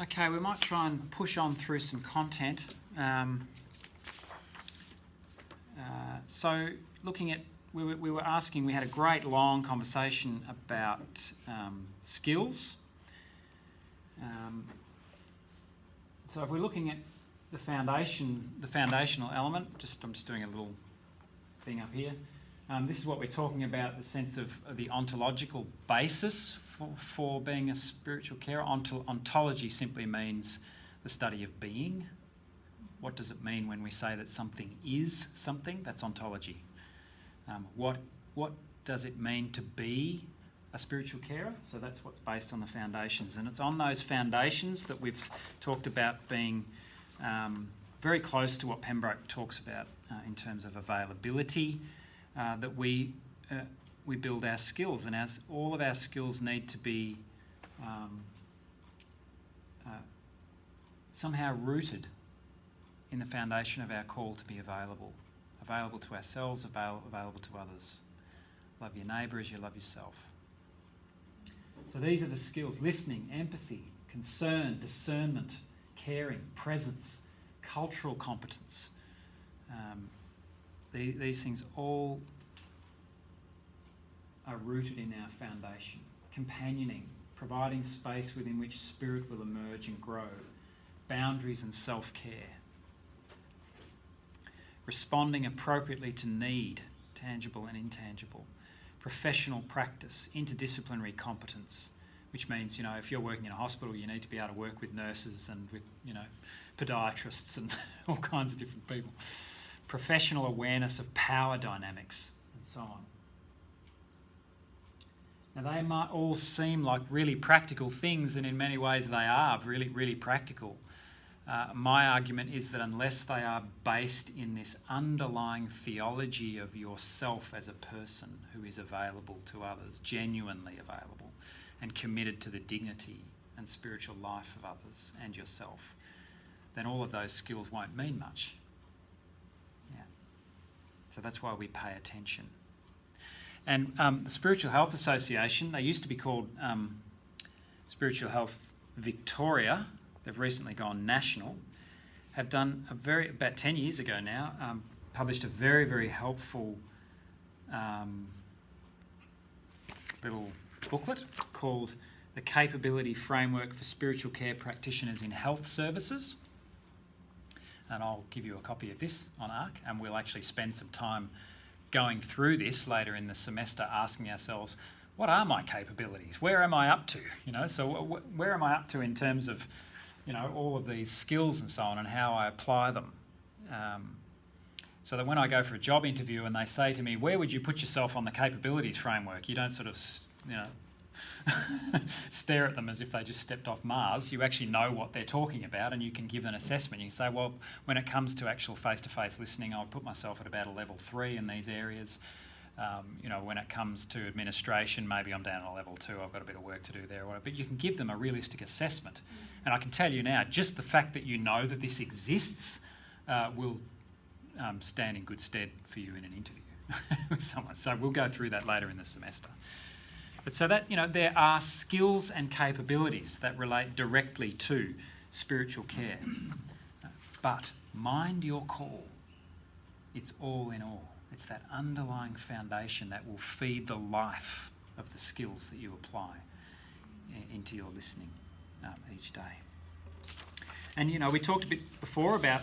Okay, we might try and push on through some content. So looking at, we were asking, we had a great long conversation about skills. So if we're looking at the foundational element, I'm just doing a little thing up here. This is what we're talking about, the sense of the ontological basis for being a spiritual carer. Ontology simply means the study of being. What does it mean when we say that something is something? That's ontology. What does it mean to be a spiritual carer? So that's what's based on the foundations. And it's on those foundations that we've talked about being very close to what Pembroke talks about in terms of availability, that we build our skills, and all of our skills need to be somehow rooted in the foundation of our call to be available to ourselves, available to others. Love your neighbour as you love yourself. So these are the skills: listening, empathy, concern, discernment, caring, presence, cultural competence. These things all are rooted in our foundation. Companioning, providing space within which spirit will emerge and grow. Boundaries and self-care. Responding appropriately to need, tangible and intangible. Professional practice, interdisciplinary competence, which means, if you're working in a hospital, you need to be able to work with nurses and with, podiatrists and all kinds of different people. Professional awareness of power dynamics and so on. Now, they might all seem like really practical things, and in many ways they are really, really practical. My argument is that unless they are based in this underlying theology of yourself as a person who is available to others, genuinely available, and committed to the dignity and spiritual life of others and yourself, then all of those skills won't mean much. Yeah. So that's why we pay attention. And the Spiritual Health Association, they used to be called Spiritual Health Victoria. They've recently gone national. Have done about 10 years ago now, published a very, very helpful little booklet called The Capability Framework for Spiritual Care Practitioners in Health Services. And I'll give you a copy of this on ARC, and we'll actually spend some time going through this later in the semester, asking ourselves, what are my capabilities? Where am I up to? So where am I up to in terms of, all of these skills and so on, and how I apply them? So that when I go for a job interview and they say to me, where would you put yourself on the capabilities framework? You don't sort of, stare at them as if they just stepped off Mars. You actually know what they're talking about, and you can give an assessment. You can say, well, when it comes to actual face-to-face listening, I would put myself at about a level 3 in these areas. When it comes to administration, maybe I'm down at a level 2. I've got a bit of work to do there. But you can give them a realistic assessment. And I can tell you now, just the fact that you know that this exists will stand in good stead for you in an interview with someone. So we'll go through that later in the semester. But so that, there are skills and capabilities that relate directly to spiritual care. But mind your call. It's all in all. It's that underlying foundation that will feed the life of the skills that you apply into your listening each day. And, we talked a bit before about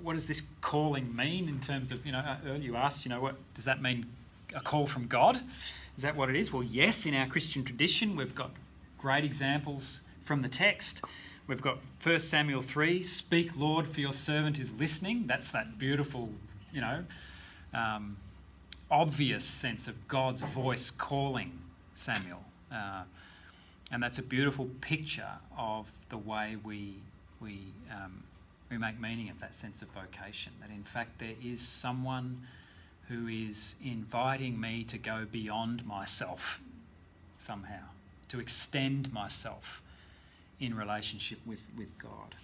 what does this calling mean in terms of, earlier you asked, what does that mean, a call from God? Is that what it is? Well, yes, in our Christian tradition, we've got great examples from the text. We've got 1 Samuel 3, speak, Lord, for your servant is listening. That's that beautiful, obvious sense of God's voice calling Samuel. And that's a beautiful picture of the way we make meaning of that sense of vocation, that in fact there is someone who is inviting me to go beyond myself somehow, to extend myself in relationship with God.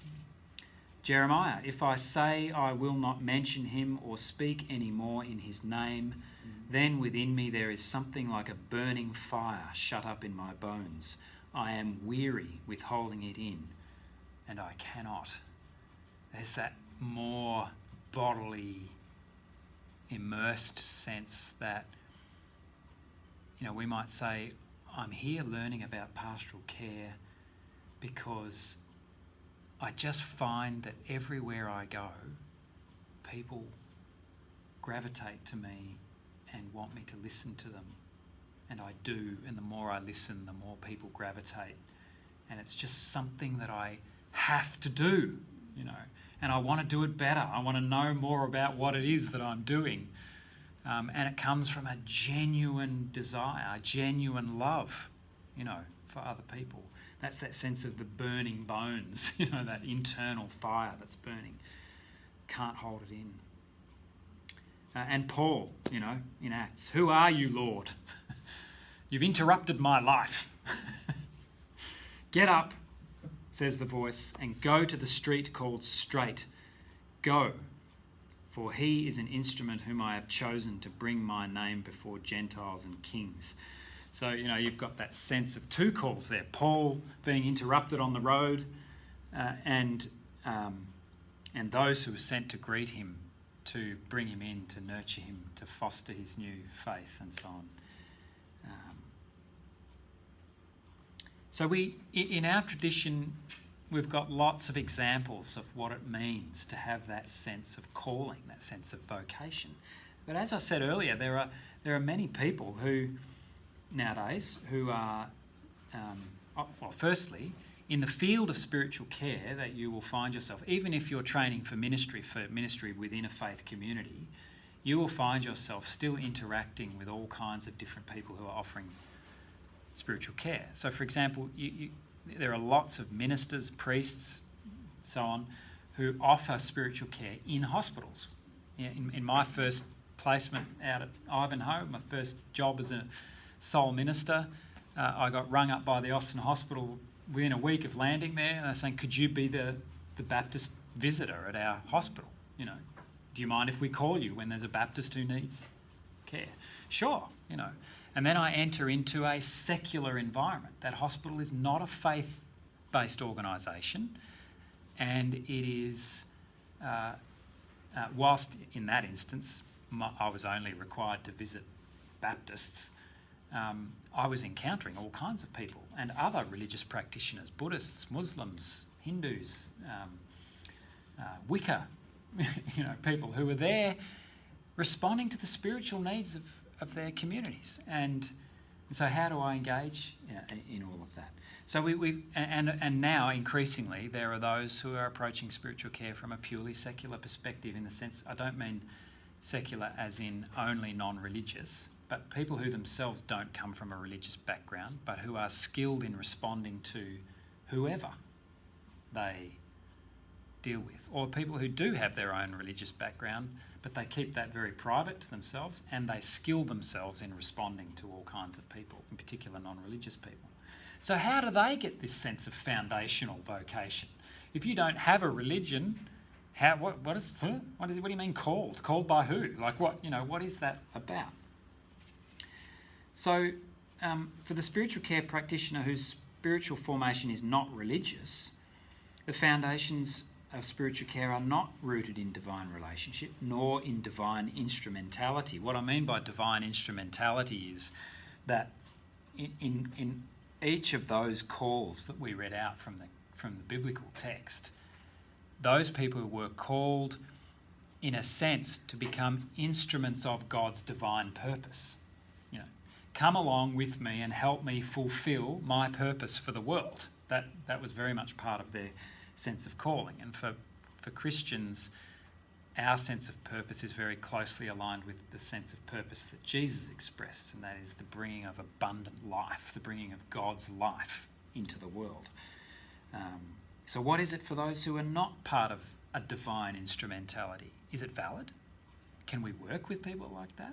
Jeremiah, if I say I will not mention him or speak any more in his name, then within me there is something like a burning fire shut up in my bones. I am weary with holding it in. and I cannot. There's that more bodily, immersed sense that, we might say, I'm here learning about pastoral care because I just find that everywhere I go, people gravitate to me and want me to listen to them. And I do, and the more I listen, the more people gravitate. And it's just something that I have to do, and I want to do it better. I want to know more about what it is that I'm doing. And it comes from a genuine desire, a genuine love, for other people. That's that sense of the burning bones, that internal fire that's burning. Can't hold it in. And Paul, in Acts, who are you, Lord? You've interrupted my life. Get up, says the voice, and go to the street called Straight. Go, for he is an instrument whom I have chosen to bring my name before Gentiles and kings. So, you've got that sense of two calls there. Paul being interrupted on the road and those who were sent to greet him, to bring him in, to nurture him, to foster his new faith and so on. So in our tradition, we've got lots of examples of what it means to have that sense of calling, that sense of vocation. But as I said earlier, there are many people who nowadays who are, firstly, in the field of spiritual care that you will find yourself, even if you're training for ministry within a faith community, you will find yourself still interacting with all kinds of different people who are offering spiritual care. So, for example, there are lots of ministers, priests, so on, who offer spiritual care in hospitals. In my first placement out at Ivanhoe, my first job as a sole minister, I got rung up by the Austin Hospital within a week of landing there, and they're saying, could you be the Baptist visitor at our hospital? Do you mind if we call you when there's a Baptist who needs care? Sure, And then I enter into a secular environment. That hospital is not a faith-based organisation, and it is, whilst in that instance I was only required to visit Baptists, I was encountering all kinds of people and other religious practitioners, Buddhists, Muslims, Hindus, Wicca, people who were there responding to the spiritual needs of their communities. And so how do I engage in all of that? So and now increasingly there are those who are approaching spiritual care from a purely secular perspective, in the sense, I don't mean secular as in only non-religious, but people who themselves don't come from a religious background, but who are skilled in responding to whoever they deal with, or people who do have their own religious background, but they keep that very private to themselves, and they skill themselves in responding to all kinds of people, in particular non-religious people. So how do they get this sense of foundational vocation? If you don't have a religion, what do you mean called? Called by who? Like what? What is that about? So for the spiritual care practitioner whose spiritual formation is not religious, the foundations of spiritual care are not rooted in divine relationship nor in divine instrumentality. What I mean by divine instrumentality is that in each of those calls that we read out from the biblical text, those people were called, in a sense, to become instruments of God's divine purpose. Come along with me and help me fulfill my purpose for the world. That was very much part of their sense of calling. And for Christians, our sense of purpose is very closely aligned with the sense of purpose that Jesus expressed, and that is the bringing of abundant life, the bringing of God's life into the world. So what is it for those who are not part of a divine instrumentality? Is it valid? Can we work with people like that?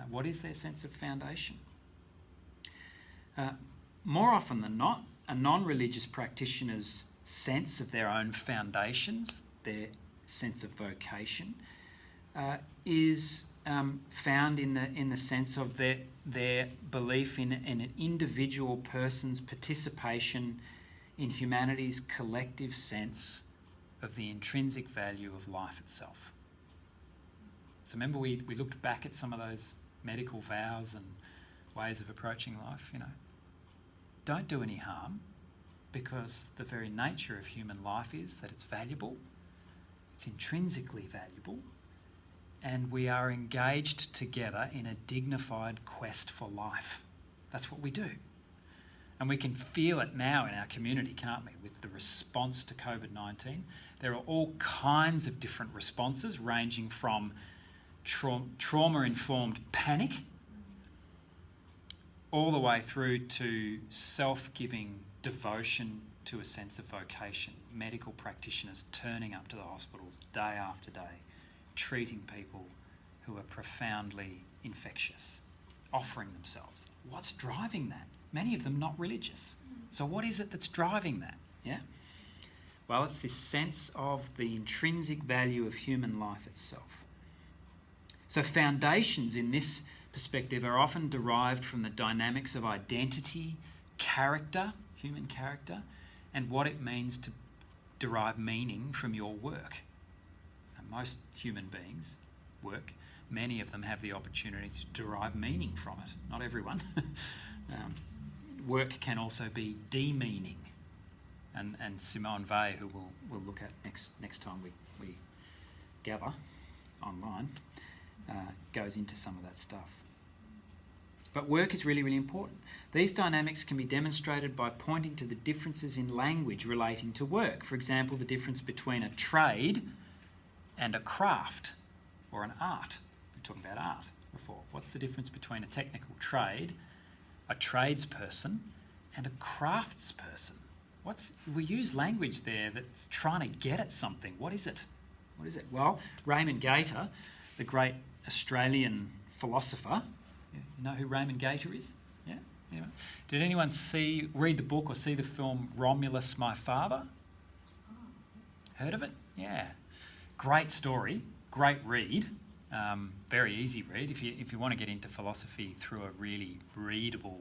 What is their sense of foundation? More often than not, a non-religious practitioner's sense of their own foundations, their sense of vocation, is found in the sense of their belief in an individual person's participation in humanity's collective sense of the intrinsic value of life itself. So remember we looked back at some of those medical vows and ways of approaching life, you know. Don't do any harm, because the very nature of human life is that it's valuable, it's intrinsically valuable, and we are engaged together in a dignified quest for life. That's what we do. And we can feel it now in our community, can't we, with the response to COVID-19. There are all kinds of different responses, ranging from trauma-informed panic all the way through to self-giving devotion to a sense of vocation. Medical practitioners turning up to the hospitals day after day, treating people who are profoundly infectious, offering themselves. What's driving that? Many of them not religious. So what is it that's driving that? Yeah? Well, it's this sense of the intrinsic value of human life itself. So foundations in this perspective are often derived from the dynamics of identity, character, human character, and what it means to derive meaning from your work. And most human beings work. Many of them have the opportunity to derive meaning from it. Not everyone. Work can also be demeaning. And Simone Weil, who we'll look at next time we gather online, goes into some of that stuff. But work is really, really important. These dynamics can be demonstrated by pointing to the differences in language relating to work. For example, the difference between a trade and a craft or an art. We were talking about art before. What's the difference between a technical trade, a tradesperson, and a craftsperson? We use language there that's trying to get at something. What is it? What is it? Well, Raymond Gaita, the great Australian philosopher, you know who Raymond Gaita is? Yeah? Anyway. Did anyone read the book or see the film Romulus, My Father? Heard of it? Yeah. Great story, great read, very easy read. If you want to get into philosophy through a really readable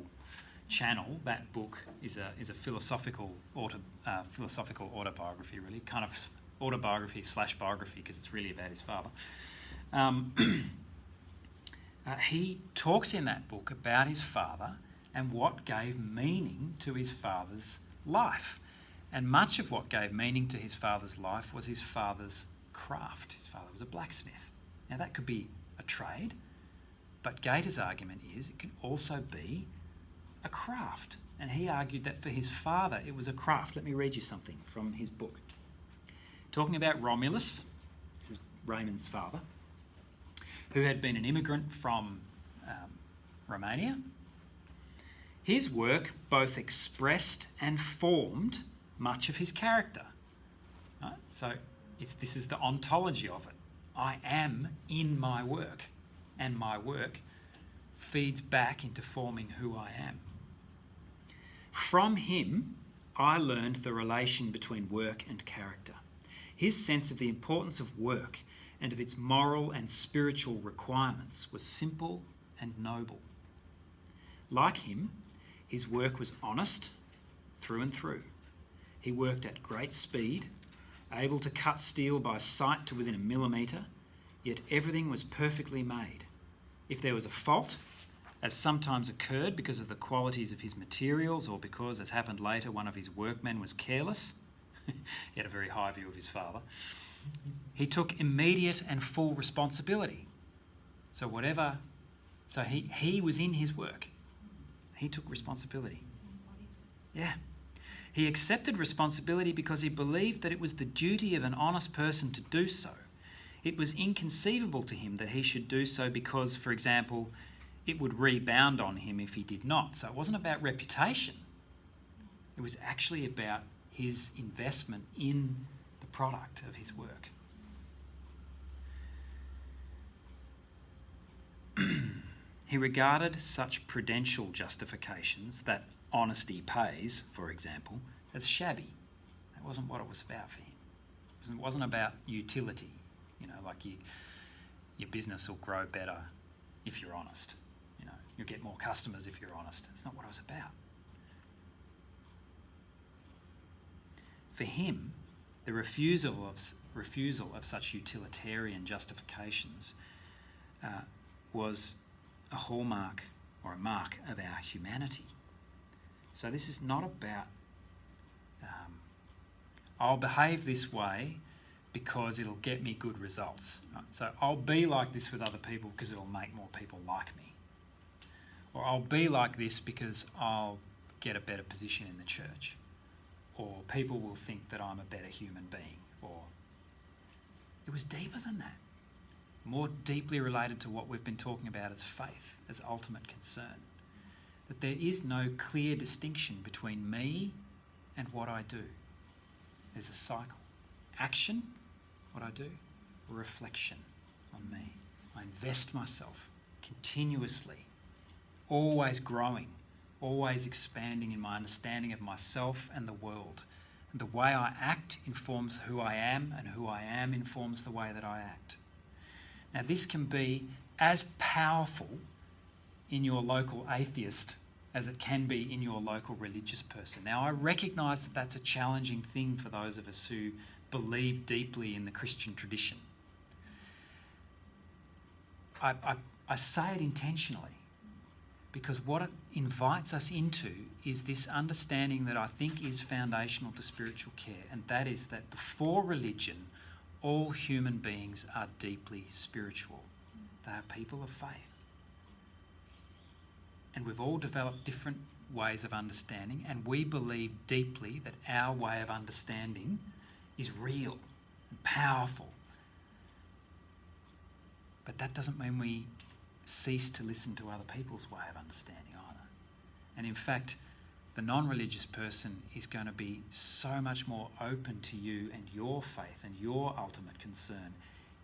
channel, that book is a philosophical autobiography, really, kind of autobiography / biography, because it's really about his father. He talks in that book about his father and what gave meaning to his father's life. And much of what gave meaning to his father's life was his father's craft. His father was a blacksmith. Now that could be a trade, but Gaita's argument is it can also be a craft. And he argued that for his father it was a craft. Let me read you something from his book. Talking about Romulus, this is Raymond's father, who had been an immigrant from Romania. His work both expressed and formed much of his character. Right? So this is the ontology of it. I am in my work, and my work feeds back into forming who I am. From him, I learned the relation between work and character. His sense of the importance of work and of its moral and spiritual requirements was simple and noble. Like him, his work was honest through and through. He worked at great speed, able to cut steel by sight to within a millimetre, yet everything was perfectly made. If there was a fault, as sometimes occurred because of the qualities of his materials or because, as happened later, one of his workmen was careless, he had a very high view of his father, he took immediate and full responsibility. So he was in his work. He took responsibility. Yeah. He accepted responsibility because he believed that it was the duty of an honest person to do so. It was inconceivable to him that he should do so because, for example, it would rebound on him if he did not. So it wasn't about reputation. It was actually about his investment in the product of his work. He regarded such prudential justifications, that honesty pays, for example, as shabby. That wasn't what it was about for him. It wasn't about utility, like your business will grow better if you're honest. You'll get more customers if you're honest. That's not what it was about. for him, the refusal of such utilitarian justifications was a hallmark or a mark of our humanity. So this is not about, I'll behave this way because it'll get me good results. Right? So I'll be like this with other people because it'll make more people like me. Or I'll be like this because I'll get a better position in the church. Or people will think that I'm a better human being. Or it was deeper than that. More deeply related to what we've been talking about as faith, as ultimate concern. That there is no clear distinction between me and what I do. There's a cycle. Action, what I do, reflection on me. I invest myself continuously, always growing, always expanding in my understanding of myself and the world. And the way I act informs who I am, and who I am informs the way that I act. Now, this can be as powerful in your local atheist as it can be in your local religious person. Now, I recognise that that's a challenging thing for those of us who believe deeply in the Christian tradition. I say it intentionally because what it invites us into is this understanding that I think is foundational to spiritual care, and that is that before religion, all human beings are deeply spiritual. They are people of faith. And we've all developed different ways of understanding, and we believe deeply that our way of understanding is real and powerful. But that doesn't mean we cease to listen to other people's way of understanding either. And in fact, the non-religious person is going to be so much more open to you and your faith and your ultimate concern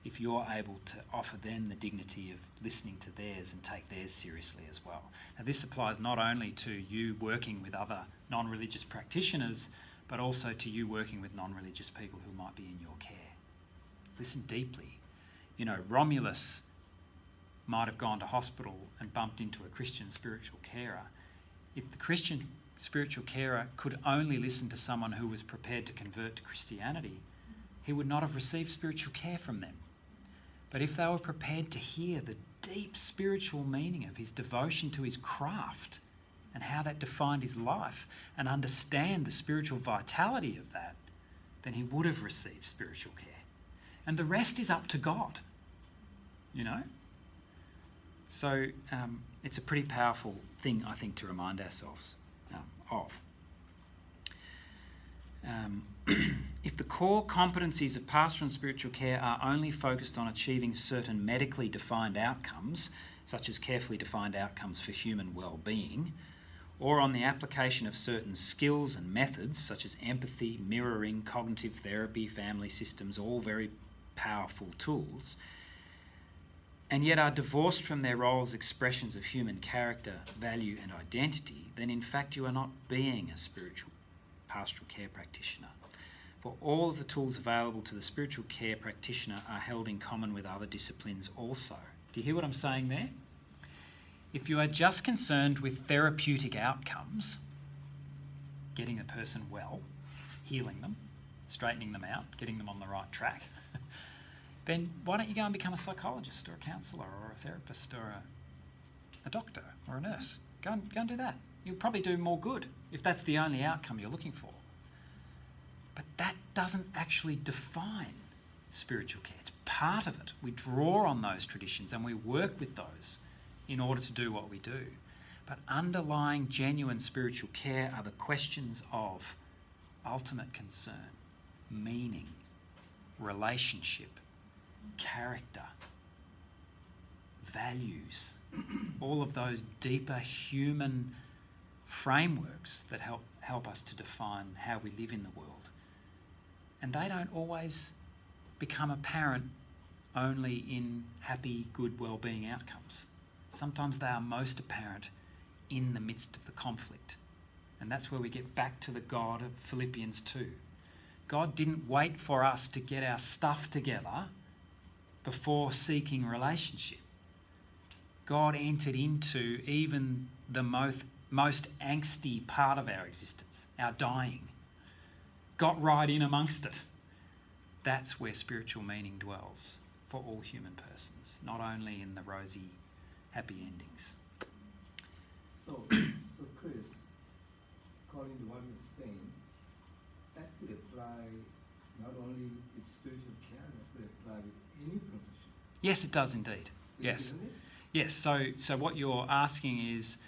if you're able to offer them the dignity of listening to theirs and take theirs seriously as well. Now, this applies not only to you working with other non-religious practitioners, but also to you working with non-religious people who might be in your care. Listen deeply. You know, Romulus might have gone to hospital and bumped into a Christian spiritual carer. If the Christian spiritual carer could only listen to someone who was prepared to convert to Christianity, he would not have received spiritual care from them. But if they were prepared to hear the deep spiritual meaning of his devotion to his craft and how that defined his life, and understand the spiritual vitality of that, then he would have received spiritual care. And the rest is up to God, you know? So it's a pretty powerful thing, I think, to remind ourselves of. If the core competencies of pastoral and spiritual care are only focused on achieving certain medically defined outcomes, such as carefully defined outcomes for human well-being, or on the application of certain skills and methods, such as empathy, mirroring, cognitive therapy, family systems, all very powerful tools, and yet are divorced from their role as expressions of human character, value and identity, then in fact you are not being a spiritual pastoral care practitioner. For all of the tools available to the spiritual care practitioner are held in common with other disciplines also. Do you hear what I'm saying there? If you are just concerned with therapeutic outcomes, getting a person well, healing them, straightening them out, getting them on the right track, then why don't you go and become a psychologist or a counsellor or a therapist or a doctor or a nurse? Go and do that. You'll probably do more good if that's the only outcome you're looking for. But that doesn't actually define spiritual care. It's part of it. We draw on those traditions and we work with those in order to do what we do. But underlying genuine spiritual care are the questions of ultimate concern, meaning, relationship, character, values, all of those deeper human frameworks that help us to define how we live in the world. And they don't always become apparent only in happy, good, well-being outcomes. Sometimes they are most apparent in the midst of the conflict. And that's where we get back to the God of Philippians 2. God didn't wait for us to get our stuff together before seeking relationship. God entered into even the most angsty part of our existence, our dying, got right in amongst it. That's where spiritual meaning dwells for all human persons, not only in the rosy, happy endings. So Chris, according to what you're saying, that could apply not only with spiritual care, that could apply with any profession. Yes, it does indeed. Yes. Isn't it? Yes. So what you're asking is,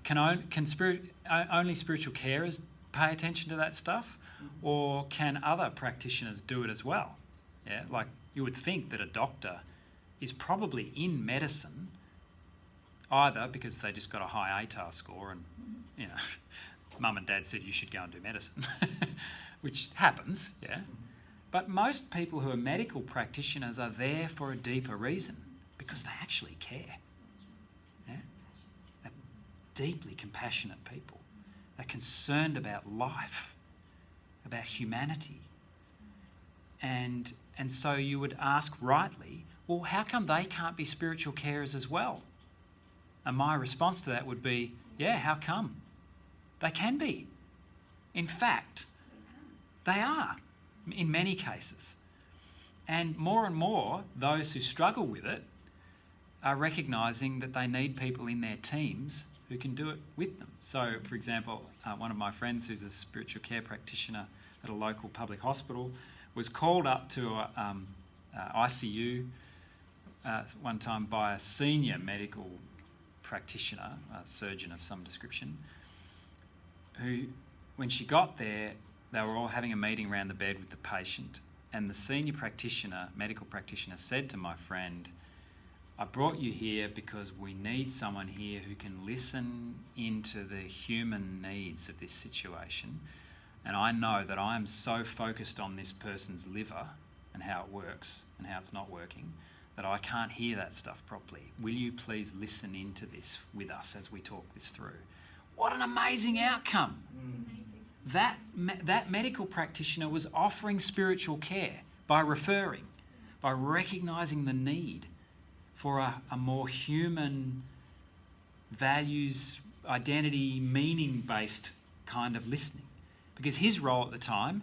can only spiritual carers pay attention to that stuff, or can other practitioners do it as well? Yeah, like you would think that a doctor is probably in medicine either because they just got a high ATAR score and, you know, mum and dad said you should go and do medicine, which happens, yeah. But most people who are medical practitioners are there for a deeper reason, because they actually care. Yeah? They're deeply compassionate people. They're concerned about life, about humanity. And so you would ask rightly, well, how come they can't be spiritual carers as well? And my response to that would be, yeah, how come? They can be. In fact, they are in many cases. And more, those who struggle with it are recognising that they need people in their teams who can do it with them. So, for example, one of my friends who's a spiritual care practitioner at a local public hospital was called up to a ICU one time by a senior medical practitioner, a surgeon of some description, who, when she got there, they were all having a meeting around the bed with the patient, and the senior practitioner, medical practitioner, said to my friend, I brought you here because we need someone here who can listen into the human needs of this situation, and I know that I am so focused on this person's liver and how it works and how it's not working that I can't hear that stuff properly. Will you please listen into this with us as we talk this through? What an amazing outcome. That medical practitioner was offering spiritual care by referring, by recognising the need for a more human, values, identity, meaning-based kind of listening. Because his role at the time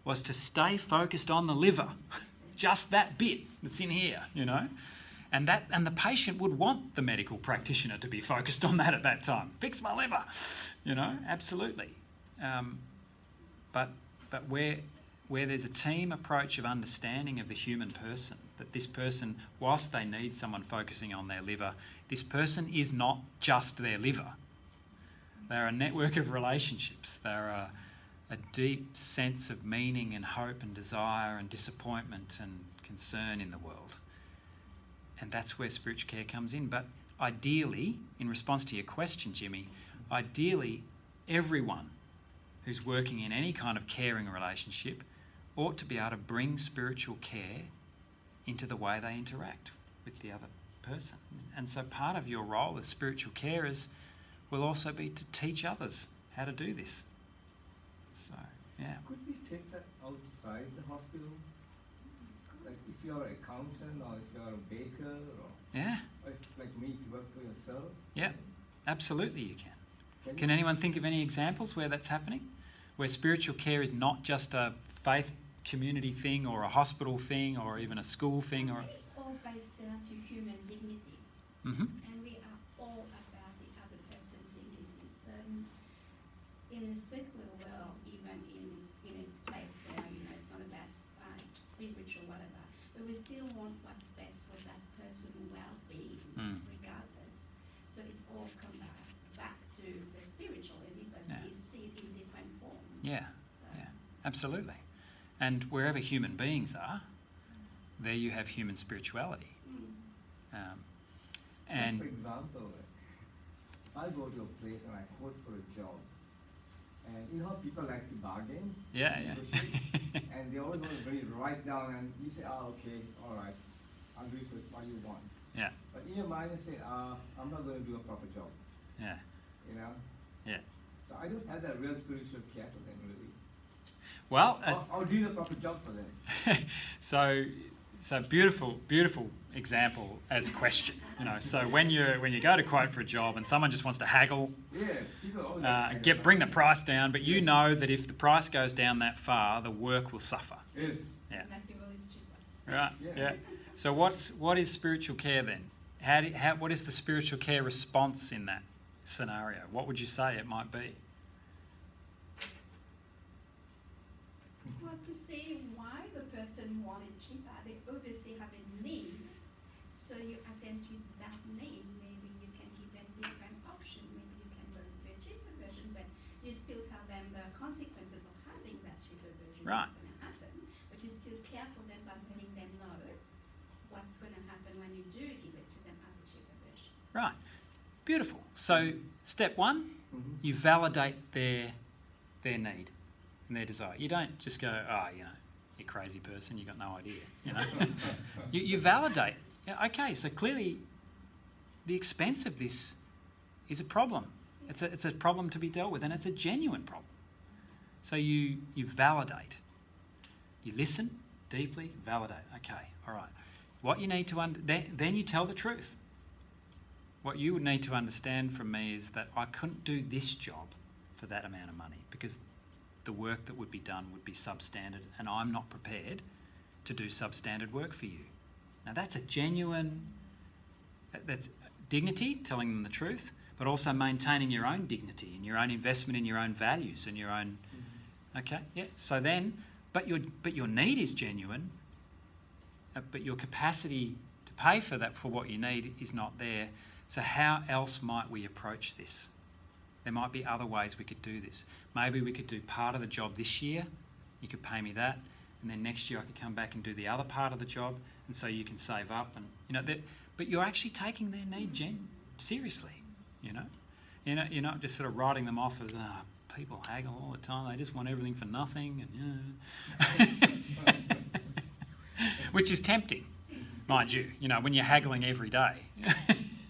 was to stay focused on the liver, just that bit that's in here, you know. And the patient would want the medical practitioner to be focused on that at that time. Fix my liver, you know, absolutely. But where there's a team approach of understanding of the human person, that this person, whilst they need someone focusing on their liver, this person is not just their liver. They're a network of relationships. They're a deep sense of meaning and hope and desire and disappointment and concern in the world. And that's where spiritual care comes in. But ideally, in response to your question, Jimmy, ideally everyone who's working in any kind of caring relationship ought to be able to bring spiritual care into the way they interact with the other person. And so part of your role as spiritual carers will also be to teach others how to do this. So, yeah. Could we take that outside the hospital? Like if you're an accountant or if you're a baker or Yeah. if, like me, if you work for yourself? Yeah, absolutely you can. Can anyone think of any examples where that's happening? Where spiritual care is not just a faith community thing or a hospital thing or even a school thing? Or It's all based down to human dignity. Mm-hmm. And we are all about the other person's dignity. So in a secular world, even in a place where, you know, it's not about spiritual whatever, but we still want what's best for that person's well-being, regardless. So it's all come back to the spiritual, but you see it in different forms. Yeah, yeah, absolutely. And wherever human beings are, there you have human spirituality. And for example, if I go to a place and I quote for a job, and you know how people like to bargain? Yeah. And they always want to write down, and you say, okay, all right, I'll do it for what you want. Yeah. But in your mind you say, I'm not going to do a proper job. Yeah. You know? Yeah. So I don't have that real spiritual care for them, really. Well, I'll do the proper job for them. so So beautiful, beautiful example as question. So when you go to quote for a job and someone just wants to haggle, Yeah, people always bring the price down, but you know that if the price goes down that far, the work will suffer. Yes. Yeah. Material is cheaper. Right. Yeah. Yeah. So what is spiritual care then? What is the spiritual care response in that scenario? What would you say it might be? Well, to see why the person wanted cheaper, they obviously have a need. So you attend to that need. Maybe you can give them different options. Maybe you can go with a cheaper version, but you still tell them the consequences of having that cheaper version. Right. What's going to happen. But you still care for them by letting them know what's going to happen when you do give it to them as a cheaper version. Right. Beautiful. So step one, Mhm. you validate their need and their desire. You don't just go, you crazy person, you got no idea. You validate. Yeah, okay, so clearly the expense of this is a problem. It's a problem to be dealt with, and it's a genuine problem. So you validate. You listen deeply, validate. Okay, all right. What you need to then you tell the truth. What you would need to understand from me is that I couldn't do this job for that amount of money because the work that would be done would be substandard, and I'm not prepared to do substandard work for you. Now that's a genuine, that's dignity, telling them the truth, but also maintaining your own dignity and your own investment in your own values and your own, okay, yeah. So then, but your need is genuine, but your capacity to pay for what you need is not there. So how else might we approach this? There might be other ways we could do this. Maybe we could do part of the job this year. You could pay me that, and then next year I could come back and do the other part of the job, and so you can save up. And but you're actually taking their need seriously. You're not just sort of writing them off as people haggle all the time. They just want everything for nothing, and which is tempting, mind you. When you're haggling every day,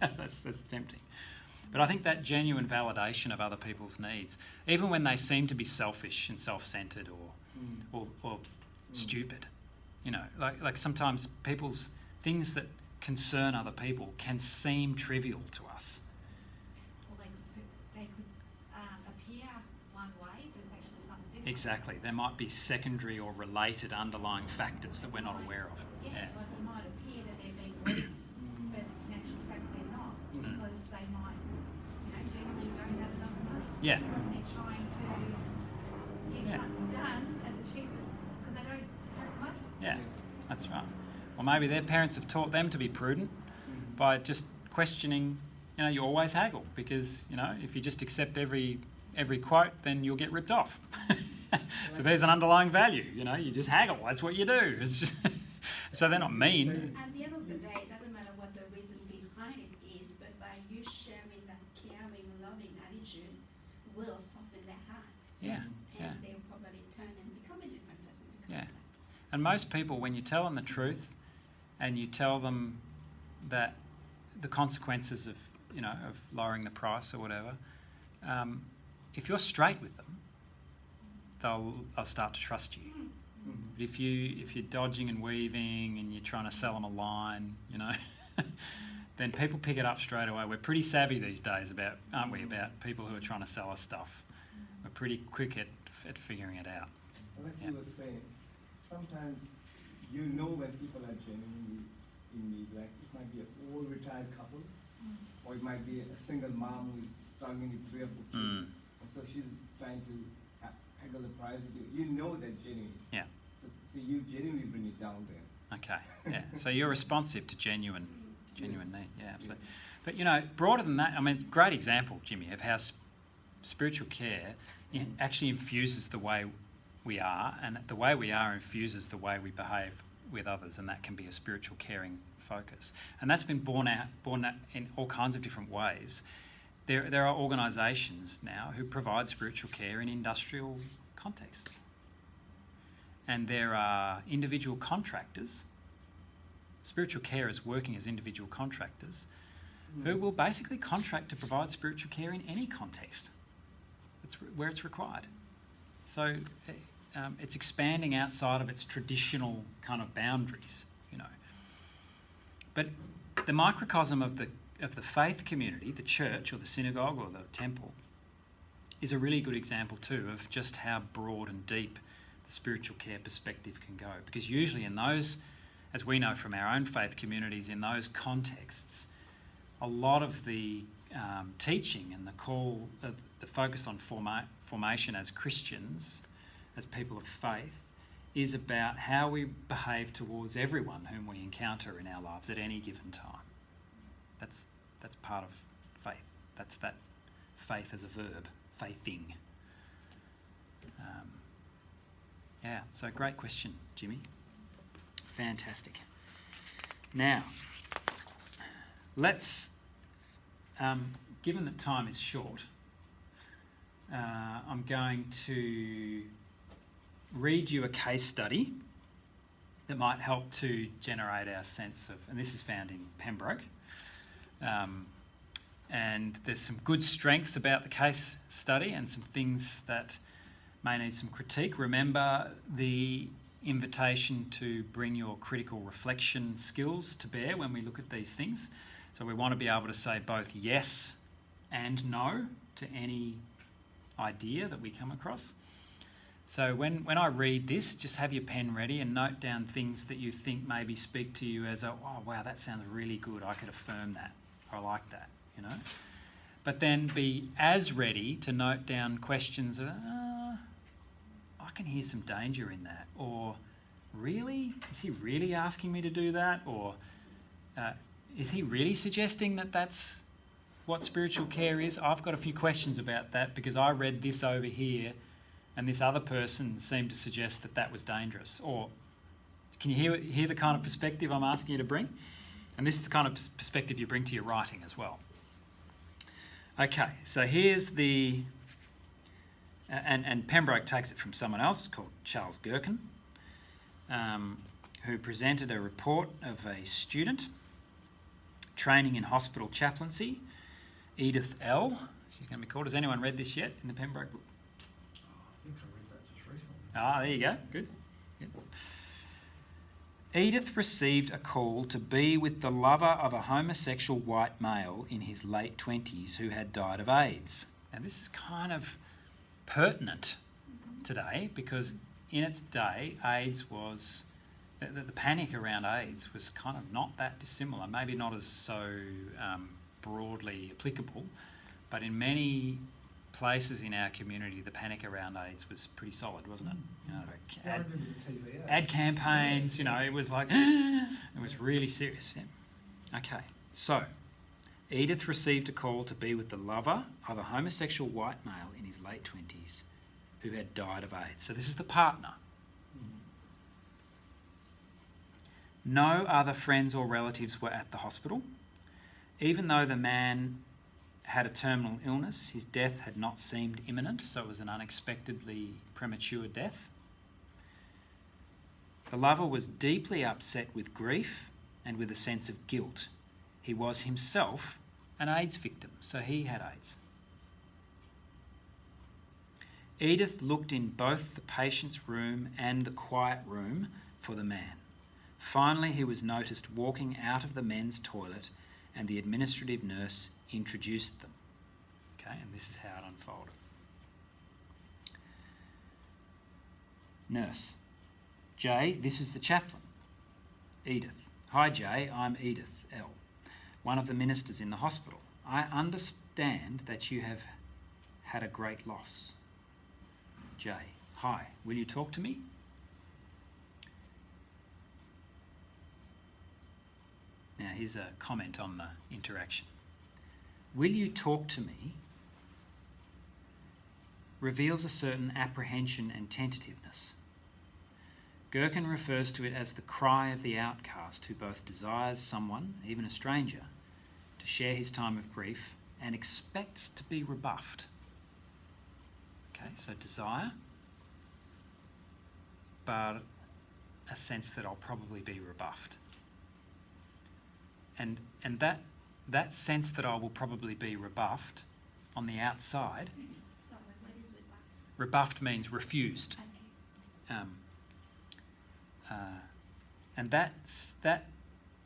that's tempting. But I think that genuine validation of other people's needs, even when they seem to be selfish and self-centered or stupid, like sometimes people's things that concern other people can seem trivial to us. Well, they could appear one way, but it's actually something different. Exactly. There might be secondary or related underlying factors that we're not aware of. Yeah, like it might appear that they're being greedy, but in actual fact they're not, because they might, generally don't have enough money. Yeah. And they're trying to get something done at the cheapest because they don't have money. Yeah, that's right. Or maybe their parents have taught them to be prudent by just questioning, you always haggle because, if you just accept every quote, then you'll get ripped off. So there's an underlying value, you just haggle. That's what you do. It's just so they're not mean. At the end of the day, it doesn't matter what the reason behind it is, but by you sharing that caring, loving attitude will soften their heart. Yeah, And they'll probably turn and become a different person. Yeah. And most people, when you tell them the truth and you tell them that the consequences of lowering the price or whatever, if you're straight with them, they'll start to trust you. But if you're dodging and weaving and you're trying to sell them a line, then people pick it up straight away. We're pretty savvy these days aren't we, about people who are trying to sell us stuff. We're pretty quick at figuring it out. Like you were saying, sometimes when people are genuinely in need. Like it might be an old retired couple, or it might be a single mom who is struggling with 3 or 4 kids, and so she's trying to haggle the price with you. You know that genuine. Yeah. So you genuinely bring it down there. Okay. Yeah. So you're responsive to genuine need. Yeah, absolutely. But broader than that, great example, Jimmy, of how spiritual care actually infuses the way we are, and the way we are infuses the way we behave with others, and that can be a spiritual caring focus. And that's been born out in all kinds of different ways. There are organisations now who provide spiritual care in industrial contexts. And there are individual contractors, spiritual carers working as individual contractors, who will basically contract to provide spiritual care in any context where it's required. So it's expanding outside of its traditional kind of boundaries, But the microcosm of the faith community, the church or the synagogue or the temple, is a really good example too of just how broad and deep the spiritual care perspective can go. Because usually in those, as we know from our own faith communities, in those contexts, a lot of the teaching and the call, the focus on formation as Christians, as people of faith, is about how we behave towards everyone whom we encounter in our lives at any given time. That's part of faith. That's that faith as a verb, faithing. Yeah, so great question, Jimmy. Fantastic. Now, let's, given that time is short, I'm going to read you a case study that might help to generate our sense of, and this is found in Pembroke, and there's some good strengths about the case study and some things that may need some critique. Remember the invitation to bring your critical reflection skills to bear when we look at these things. So we want to be able to say both yes and no to any idea that we come across. So when I read this, just have your pen ready and note down things that you think maybe speak to you as oh wow, that sounds really good. I could affirm that. I like that, you know. But then be as ready to note down questions of, I can hear some danger in that. Or, really? Is he really asking me to do that? Or, is he really suggesting that that's what spiritual care is? I've got a few questions about that because I read this over here and this other person seemed to suggest that that was dangerous. Or, can you hear the kind of perspective I'm asking you to bring? And this is the kind of perspective you bring to your writing as well. Okay, so here's the... And Pembroke takes it from someone else called Charles Gherkin, who presented a report of a student training in hospital chaplaincy, Edith L. She's going to be called. Has anyone read this yet in the Pembroke book? I think I read that just recently. There you go. Good. Edith received a call to be with the lover of a homosexual white male in his late 20s who had died of AIDS. Now this is kind of pertinent today because in its day, AIDS was, the panic around AIDS was kind of not that dissimilar, maybe not as so broadly applicable, but in many places in our community, the panic around AIDS was pretty solid, wasn't it? You know, ad campaigns, you know, it was like, it was really serious. Yeah. Okay, so Edith received a call to be with the lover of a homosexual white male in his late 20s who had died of AIDS. So this is the partner. No other friends or relatives were at the hospital. Even though the man had a terminal illness, his death had not seemed imminent, so it was an unexpectedly premature death. The lover was deeply upset with grief and with a sense of guilt. He was himself an AIDS victim, so he had AIDS. Edith looked in both the patient's room and the quiet room for the man. Finally, he was noticed walking out of the men's toilet and the administrative nurse introduced them. Okay, and this is how it unfolded. Nurse: Jay, this is the chaplain. Edith: Hi Jay, I'm Edith L., one of the ministers in the hospital. I understand that you have had a great loss. Jay: Hi, will you talk to me? Now here's a comment on the interaction. Will you talk to me reveals a certain apprehension and tentativeness. Gherkin refers to it as the cry of the outcast who both desires someone, even a stranger, to share his time of grief and expects to be rebuffed. Okay, so desire, but a sense that I'll probably be rebuffed. And that sense that I will probably be rebuffed on the outside. Sorry, what is rebuffed? Rebuffed means refused. Okay. And that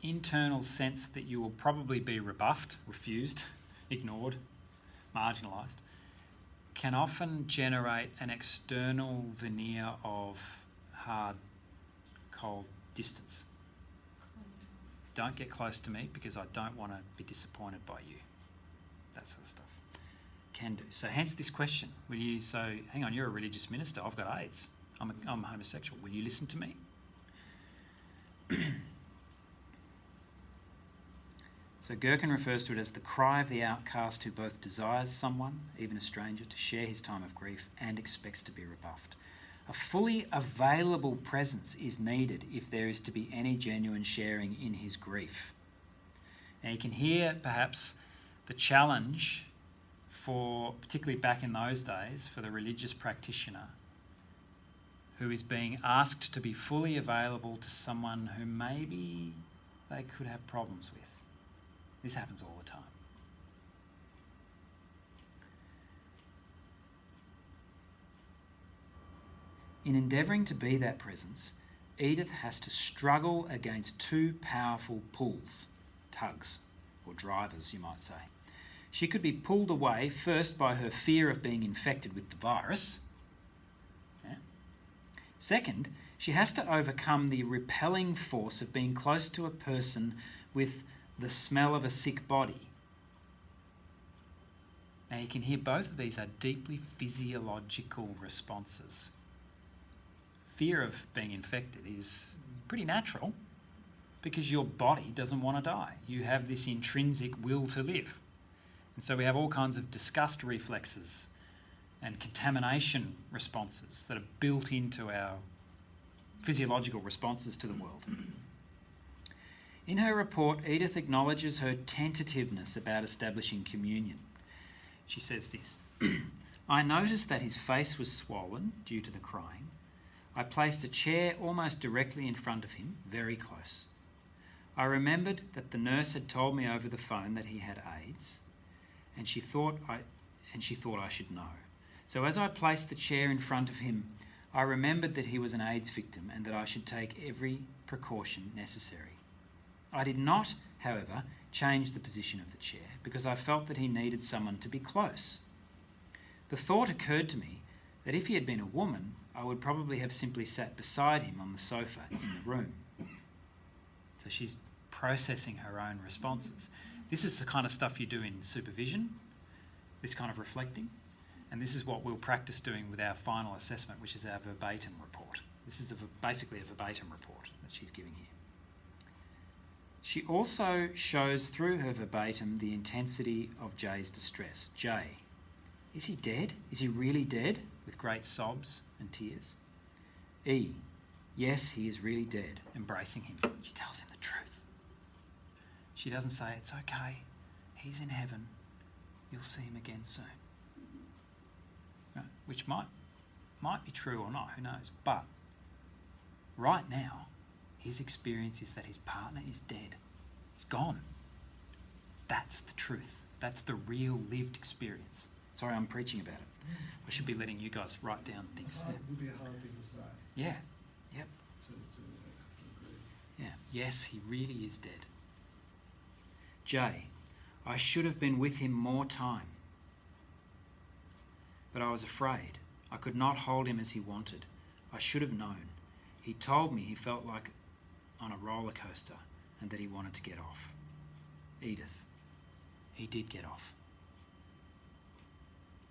internal sense that you will probably be rebuffed, refused, ignored, marginalised, can often generate an external veneer of hard, cold distance. Don't get close to me because I don't want to be disappointed by you. That sort of stuff can do. So hence this question. Will you, so hang on, you're a religious minister, I've got AIDS, I'm homosexual, will you listen to me? So Gherkin refers to it as the cry of the outcast who both desires someone, even a stranger, to share his time of grief and expects to be rebuffed. A fully available presence is needed if there is to be any genuine sharing in his grief. Now you can hear perhaps the challenge for, particularly back in those days, for the religious practitioner who is being asked to be fully available to someone who maybe they could have problems with. This happens all the time. In endeavouring to be that presence, Edith has to struggle against two powerful pulls, tugs, or drivers, you might say. She could be pulled away first by her fear of being infected with the virus. Yeah. Second, she has to overcome the repelling force of being close to a person with the smell of a sick body. Now you can hear both of these are deeply physiological responses. Fear of being infected is pretty natural because your body doesn't want to die. You have this intrinsic will to live. And so we have all kinds of disgust reflexes and contamination responses that are built into our physiological responses to the world. In her report, Edith acknowledges her tentativeness about establishing communion. She says this, I noticed that his face was swollen due to the crying. I placed a chair almost directly in front of him, very close. I remembered that the nurse had told me over the phone that he had AIDS, and she thought I should know. So as I placed the chair in front of him, I remembered that he was an AIDS victim and that I should take every precaution necessary. I did not, however, change the position of the chair because I felt that he needed someone to be close. The thought occurred to me that if he had been a woman, I would probably have simply sat beside him on the sofa in the room. So she's processing her own responses. This is the kind of stuff you do in supervision, this kind of reflecting, and this is what we'll practice doing with our final assessment, which is our verbatim report. This is basically a verbatim report that she's giving here. She also shows through her verbatim the intensity of Jay's distress. Jay, is he dead? Is he really dead? With great sobs and tears. E, yes, he is really dead, embracing him. She tells him the truth. She doesn't say, it's okay, he's in heaven, you'll see him again soon. Right? Which might be true or not, who knows, but right now, his experience is that his partner is dead. He's gone. That's the truth. That's the real lived experience. Sorry, I'm preaching about it. I should be letting you guys write down things. It would be a hard thing to say. Yeah. Yep. To agree. Yeah. Yes, he really is dead. Jay, I should have been with him more time. But I was afraid. I could not hold him as he wanted. I should have known. He told me he felt like on a roller coaster and that he wanted to get off. Edith, he did get off.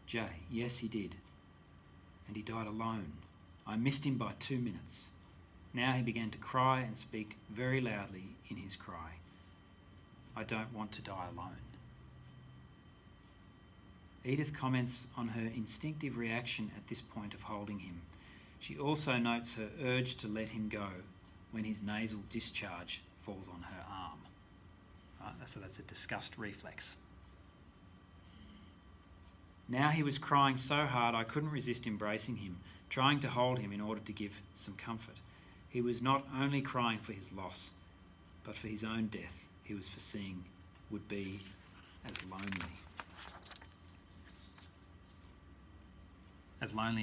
Jay, yes he did. And he died alone. I missed him by 2 minutes. Now he began to cry and speak very loudly in his cry. I don't want to die alone. Edith comments on her instinctive reaction at this point of holding him. She also notes her urge to let him go when his nasal discharge falls on her arm. Right, so that's a disgust reflex. Now he was crying so hard I couldn't resist embracing him, trying to hold him in order to give some comfort. He was not only crying for his loss, but for his own death he was foreseeing would be as lonely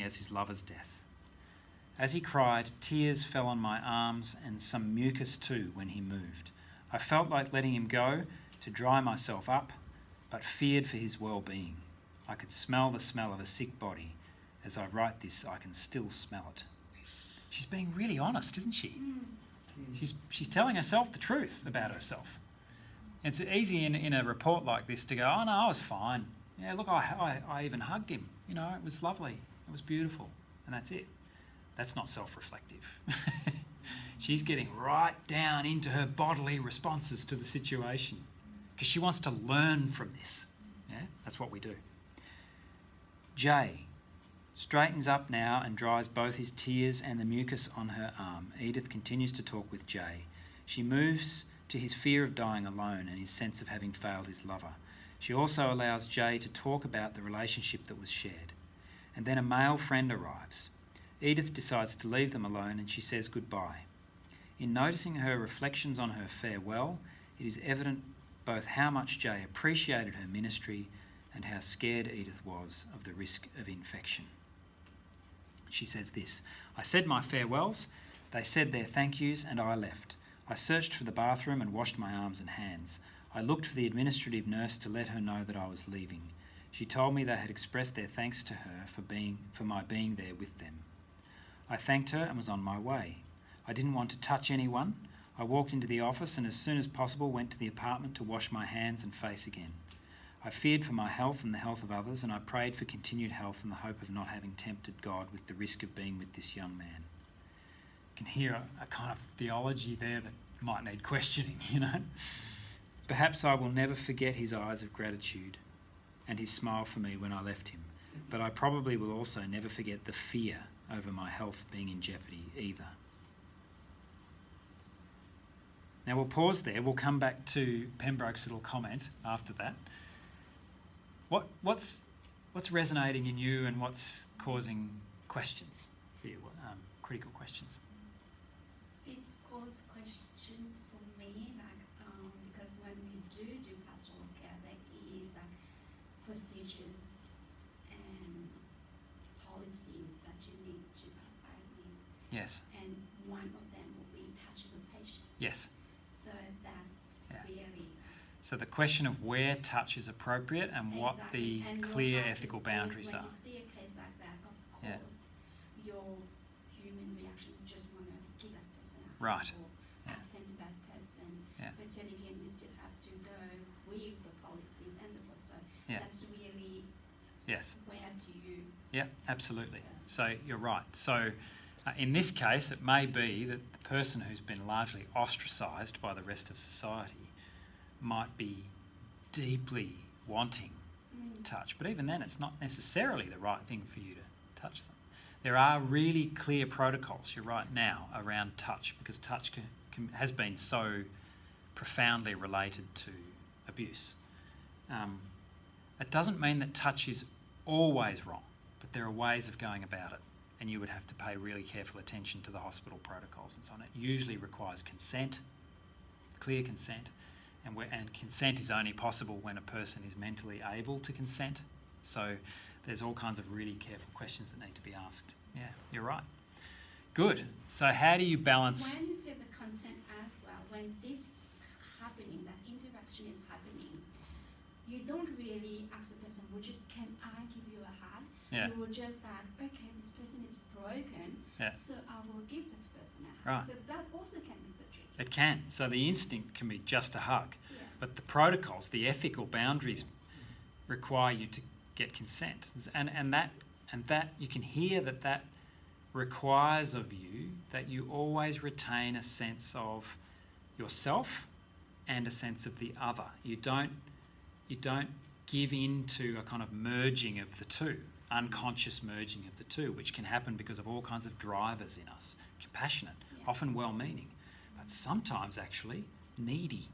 as his lover's death. As he cried, tears fell on my arms and some mucus too when he moved. I felt like letting him go to dry myself up, but feared for his well-being. I could smell the smell of a sick body. As I write this, I can still smell it. She's being really honest, isn't she? She's telling herself the truth about herself. It's easy in a report like this to go, oh no, I was fine. Yeah, look, I even hugged him. You know, it was lovely. It was beautiful. And that's it. That's not self-reflective. She's getting right down into her bodily responses to the situation because she wants to learn from this. Yeah, that's what we do. Jay straightens up now and dries both his tears and the mucus on her arm. Edith continues to talk with Jay. She moves to his fear of dying alone and his sense of having failed his lover. She also allows Jay to talk about the relationship that was shared. And then a male friend arrives. Edith decides to leave them alone and she says goodbye. In noticing her reflections on her farewell, it is evident both how much Jay appreciated her ministry and how scared Edith was of the risk of infection. She says this, I said my farewells, they said their thank yous, and I left. I searched for the bathroom and washed my arms and hands. I looked for the administrative nurse to let her know that I was leaving. She told me they had expressed their thanks to her for my being there with them. I thanked her and was on my way. I didn't want to touch anyone. I walked into the office and as soon as possible went to the apartment to wash my hands and face again. I feared for my health and the health of others, and I prayed for continued health in the hope of not having tempted God with the risk of being with this young man. You can hear a kind of theology there that might need questioning, you know. Perhaps I will never forget his eyes of gratitude and his smile for me when I left him, but I probably will also never forget the fear over my health being in jeopardy either. Now we'll pause there. We'll come back to Pembroke's little comment after that. What's resonating in you and what's causing questions for you, critical questions? It caused question for me, because when we do pastoral care, there is procedures and policies that you need to abide in. Yes. And one of them will be touching the patient. Yes. So that's really... So the question of where touch is appropriate and what the And clear your heart ethical is boundaries when are. you see a case like that, of course, Yeah. your human reaction, you just want to give that person a hug Right. or Yeah. attend to that person. Yeah. But then again, you still have to go with the policies and the rules. So Yeah. that's really Yes. where do you... Yeah, absolutely. So you're right. So in this case, it may be that the person who's been largely ostracised by the rest of society might be deeply wanting touch. But even then, it's not necessarily the right thing for you to touch them. There are really clear protocols, you're right now, around touch because touch has been so profoundly related to abuse. It doesn't mean that touch is always wrong, but there are ways of going about it, and you would have to pay really careful attention to the hospital protocols and so on. It usually requires consent, clear consent, and consent is only possible when a person is mentally able to consent. So there's all kinds of really careful questions that need to be asked. Yeah, you're right. Good. So how do you balance... When you say the consent as well, when this happening, that interaction is happening, you don't really ask the person, can I give you a hug? Yeah. You will just okay, this person is broken, Yeah. so I will give this person a hug. Right. So that also can be so tricky. It can. So the instinct can be just a hug. Yeah. But the protocols, the ethical boundaries require you to get consent. And that you can hear that requires of you that you always retain a sense of yourself and a sense of the other. You don't give in to a kind of merging of the two, unconscious merging of the two, which can happen because of all kinds of drivers in us. Compassionate, Yeah. often well-meaning, but sometimes actually needy.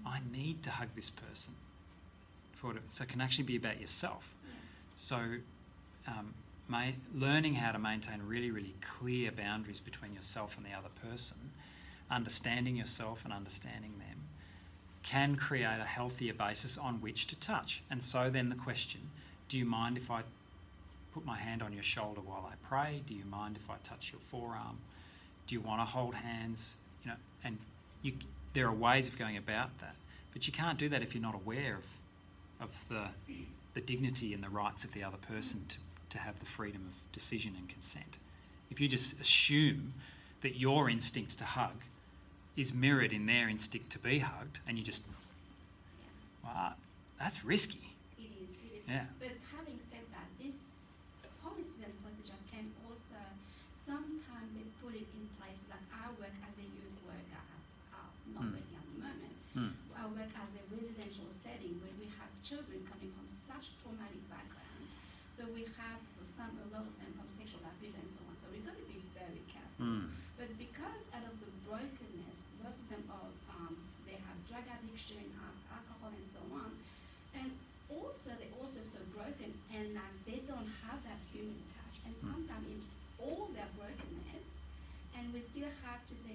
I need to hug this person. So it can actually be about yourself. Yeah. So learning how to maintain really, really clear boundaries between yourself and the other person, understanding yourself and understanding them, can create a healthier basis on which to touch. And so then the question, do you mind if I put my hand on your shoulder while I pray? Do you mind if I touch your forearm? Do you want to hold hands? and there are ways of going about that, but you can't do that if you're not aware of the dignity and the rights of the other person to have the freedom of decision and consent. If you just assume that your instinct to hug is mirrored in their instinct to be hugged, and you just, well, that's risky. It is. Yeah. But having said that, this policies and procedure can also, sometimes they put it in place, like I work as a youth worker, not working at the moment. I work as a residential setting where we have children coming from such traumatic background. So we have a lot of them from sexual abuse and so on. So we've got to be very careful. But because out of the brokenness, most of them are, they have drug addiction, alcohol and so on. And also, they're also so broken and they don't have that human touch. And sometimes in all their brokenness, and we still have to say,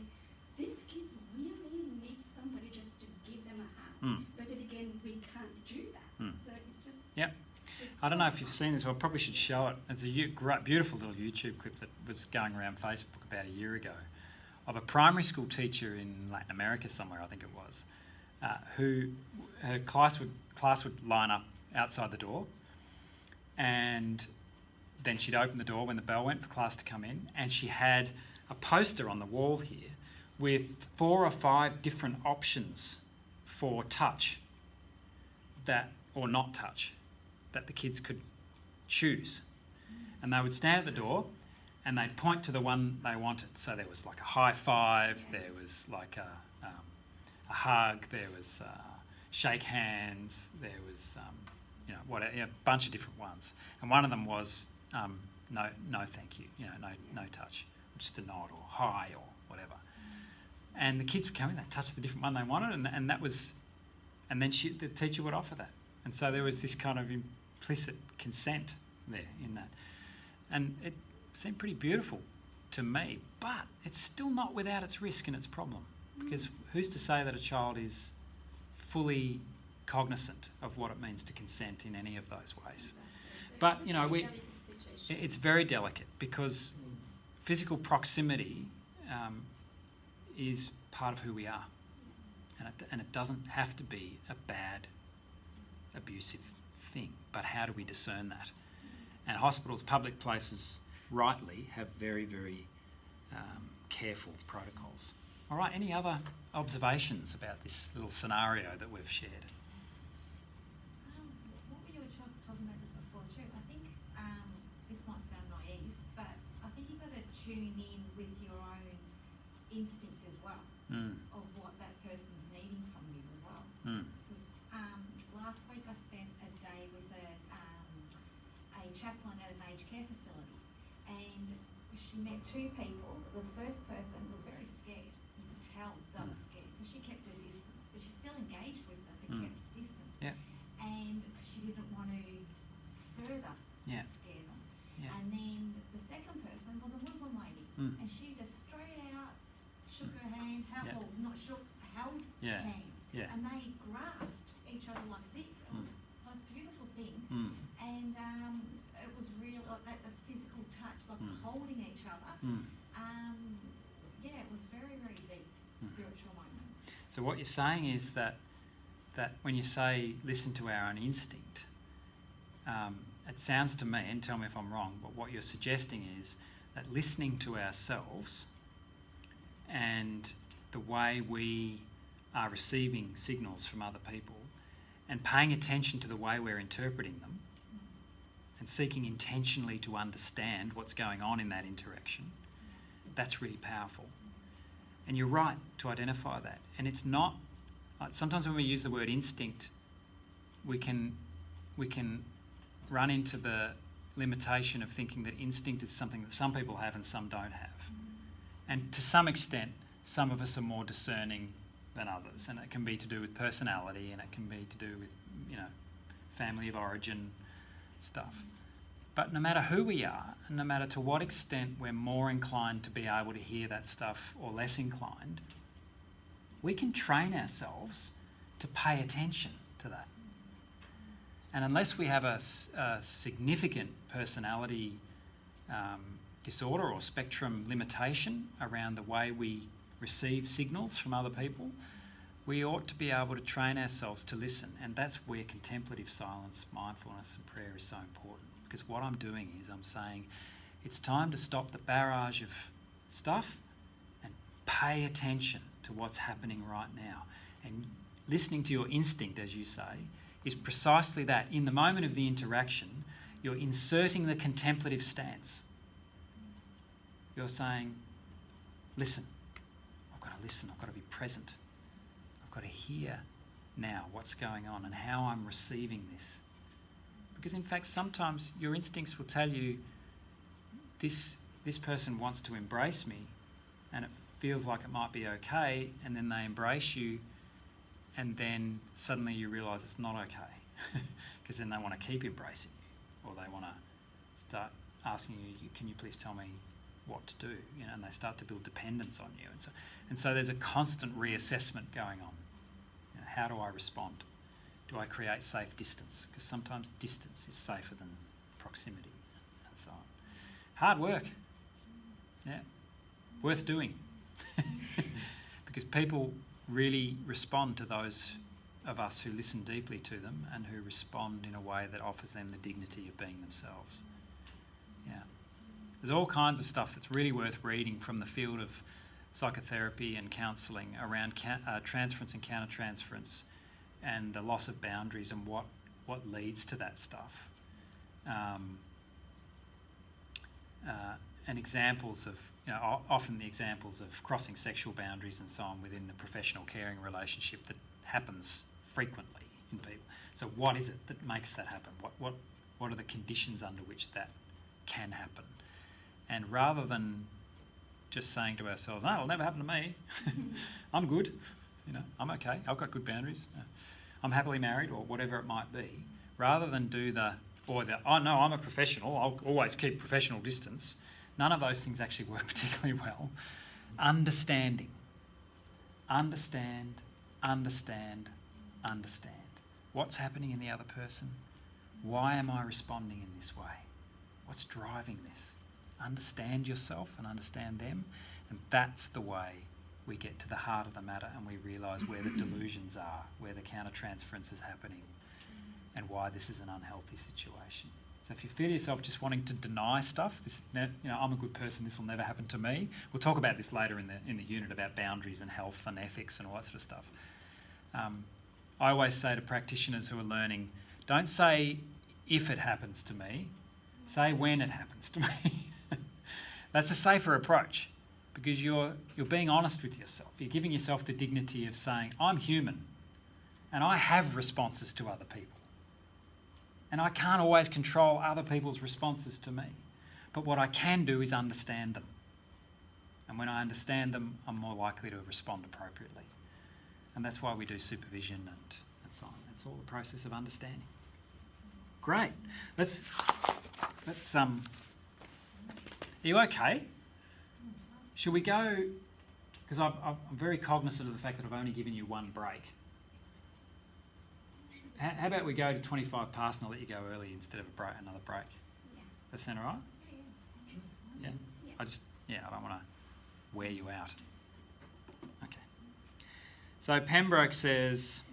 this kid really needs somebody just to give them a hug. But then again, we can't do that. So it's just... Yep. it's I don't know so if you've seen this, well, I probably should show it. It's a great, beautiful little YouTube clip that was going around Facebook about a year ago of a primary school teacher in Latin America somewhere, I think it was, who her class would line up outside the door, and then she'd open the door when the bell went for class to come in, and she had a poster on the wall here with 4 or 5 different options for touch or not touch that the kids could choose. And they would stand at the door and they'd point to the one they wanted. So there was like a high five, there was like a hug, there was shake hands, there was a bunch of different ones. And one of them was no thank you, no touch, just a nod or hi or whatever. And the kids would come in, they'd touch the different one they wanted, and that was, and then the teacher would offer that. And so there was this kind of implicit consent there in that. And it seemed pretty beautiful to me, but it's still not without its risk and its problem. Because who's to say that a child is fully cognizant of what it means to consent in any of those ways? But, it's very delicate because physical proximity is part of who we are. And it doesn't have to be a bad, abusive thing, but how do we discern that? And hospitals, public places, rightly, have very, very careful protocols. All right, any other observations about this little scenario that we've shared? What you were talking about this before too, I think this might sound naive, but I think you've got to tune in with your own instinct as well of what that person's needing from you as well. Because last week I spent a day with a chaplain at an aged care facility, and she met 2 people. The first person was very scared. You could tell they were scared, so she kept her distance, but she still engaged with them, but kept distance. Yeah. And she didn't want to further Yeah. scare them. Yeah. And then the second person was a Muslim lady, and she just straight out shook her hand, held, Yeah. well, not shook, held Yeah. hands, Yeah. and they grasped each other like this. It was the most beautiful thing, and it was real, like that, the physical touch, like holding each other. It was very, very deep spiritual moment. So what you're saying is that when you say listen to our own instinct, it sounds to me, and tell me if I'm wrong, but what you're suggesting is that listening to ourselves and the way we are receiving signals from other people and paying attention to the way we're interpreting them and seeking intentionally to understand what's going on in that interaction, that's really powerful. And you're right to identify that. And it's not, sometimes when we use the word instinct, we can run into the limitation of thinking that instinct is something that some people have and some don't have. And to some extent, some of us are more discerning than others, and it can be to do with personality, and it can be to do with, family of origin stuff. But no matter who we are, and no matter to what extent we're more inclined to be able to hear that stuff or less inclined, we can train ourselves to pay attention to that. And unless we have a significant personality disorder or spectrum limitation around the way we receive signals from other people, we ought to be able to train ourselves to listen. And that's where contemplative silence, mindfulness and prayer is so important. Because what I'm doing is I'm saying it's time to stop the barrage of stuff and pay attention to what's happening right now. And listening to your instinct, as you say, is precisely that. In the moment of the interaction, you're inserting the contemplative stance. You're saying, listen. I've got to listen. I've got to be present. I've got to hear now what's going on and how I'm receiving this. Because in fact, sometimes your instincts will tell you this person wants to embrace me and it feels like it might be okay, and then they embrace you and then suddenly you realise it's not okay because then they want to keep embracing you, or they want to start asking you, can you please tell me what to do? And they start to build dependence on you. And so there's a constant reassessment going on. How do I respond? Do I create safe distance? Because sometimes distance is safer than proximity and so on. Hard work. Yeah. Worth doing. Because people really respond to those of us who listen deeply to them and who respond in a way that offers them the dignity of being themselves. Yeah. There's all kinds of stuff that's really worth reading from the field of psychotherapy and counselling around transference and countertransference and the loss of boundaries and what leads to that stuff. And examples of, often the examples of crossing sexual boundaries and so on within the professional caring relationship that happens frequently in people. So what is it that makes that happen? What are the conditions under which that can happen? And rather than just saying to ourselves, "Oh, it'll never happen to me. I'm good. I'm okay. I've got good boundaries. I'm happily married," or whatever it might be. Rather than do "oh no, I'm a professional. I'll always keep professional distance." None of those things actually work particularly well. Understanding. Understand. What's happening in the other person? Why am I responding in this way? What's driving this? Understand yourself and understand them, and that's the way we get to the heart of the matter and we realise where the delusions are, where the counter-transference is happening, and why this is an unhealthy situation. So if you feel yourself just wanting to deny stuff, I'm a good person, this will never happen to me. We'll talk about this later in the unit about boundaries and health and ethics and all that sort of stuff. I always say to practitioners who are learning, don't say if it happens to me, say when it happens to me. That's a safer approach because you're being honest with yourself. You're giving yourself the dignity of saying, I'm human and I have responses to other people. And I can't always control other people's responses to me. But what I can do is understand them. And when I understand them, I'm more likely to respond appropriately. And that's why we do supervision and so on. It's all the process of understanding. Great. Let's are you okay? Should we go? Because I'm very cognizant of the fact that I've only given you one break. How about we go to 25 past and I'll let you go early instead of another break? Yeah. That sound all right? Yeah. Yeah? I don't want to wear you out. Okay. So Pembroke says,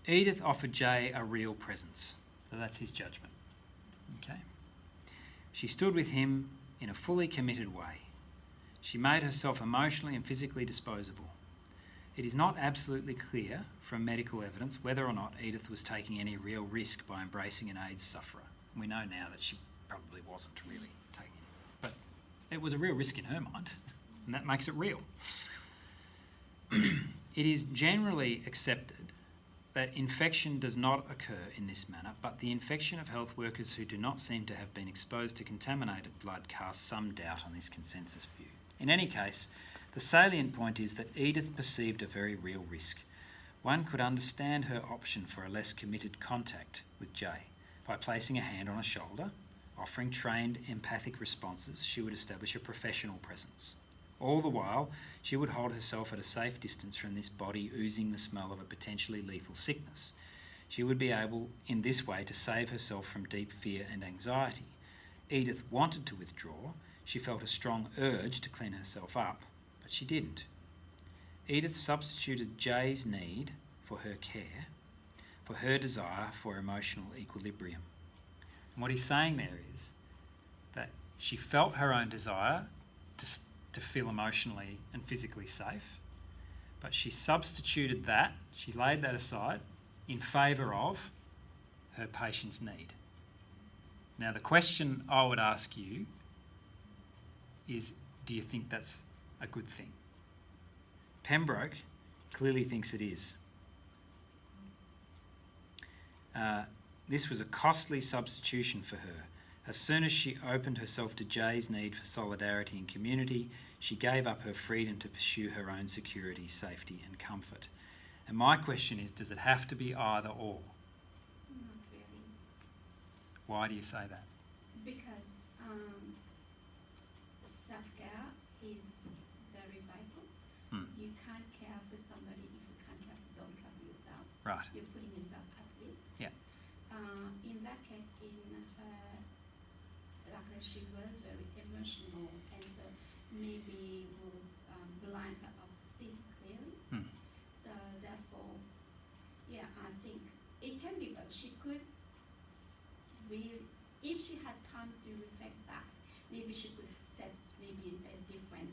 Edith offered Jay a real presence. So that's his judgment. Okay. She stood with him in a fully committed way. She made herself emotionally and physically disposable. It is not absolutely clear from medical evidence whether or not Edith was taking any real risk by embracing an AIDS sufferer. We know now that she probably wasn't really taking it, but it was a real risk in her mind, and that makes it real. It is generally accepted that infection does not occur in this manner, but the infection of health workers who do not seem to have been exposed to contaminated blood casts some doubt on this consensus view. In any case, the salient point is that Edith perceived a very real risk. One could understand her option for a less committed contact with Jay. By placing a hand on a shoulder, offering trained empathic responses, she would establish a professional presence. All the while, she would hold herself at a safe distance from this body oozing the smell of a potentially lethal sickness. She would be able, in this way, to save herself from deep fear and anxiety. Edith wanted to withdraw. she felt a strong urge to clean herself up, but she didn't. Edith substituted Jay's need for her care, for her desire for emotional equilibrium. And what he's saying there is that she felt her own desire to feel emotionally and physically safe, but she substituted that, she laid that aside in favour of her patient's need. Now, the question I would ask you is, do you think that's a good thing? Pembroke clearly thinks it is. This was a costly substitution for her. As soon as she opened herself to Jay's need for solidarity and community, she gave up her freedom to pursue her own security, safety and comfort. And my question is, does it have to be either or? Not really. Why do you say that? Because self-care is very vital. Hmm. You can't care for somebody if you don't care for yourself. Right. You're putting yourself at risk. Yeah. In that case, in her, like she was very emotional, and so maybe will blind her of seeing clearly. Hmm. So therefore, yeah, I think it can be, but she could really, if she had time to reflect back, maybe she could set maybe a different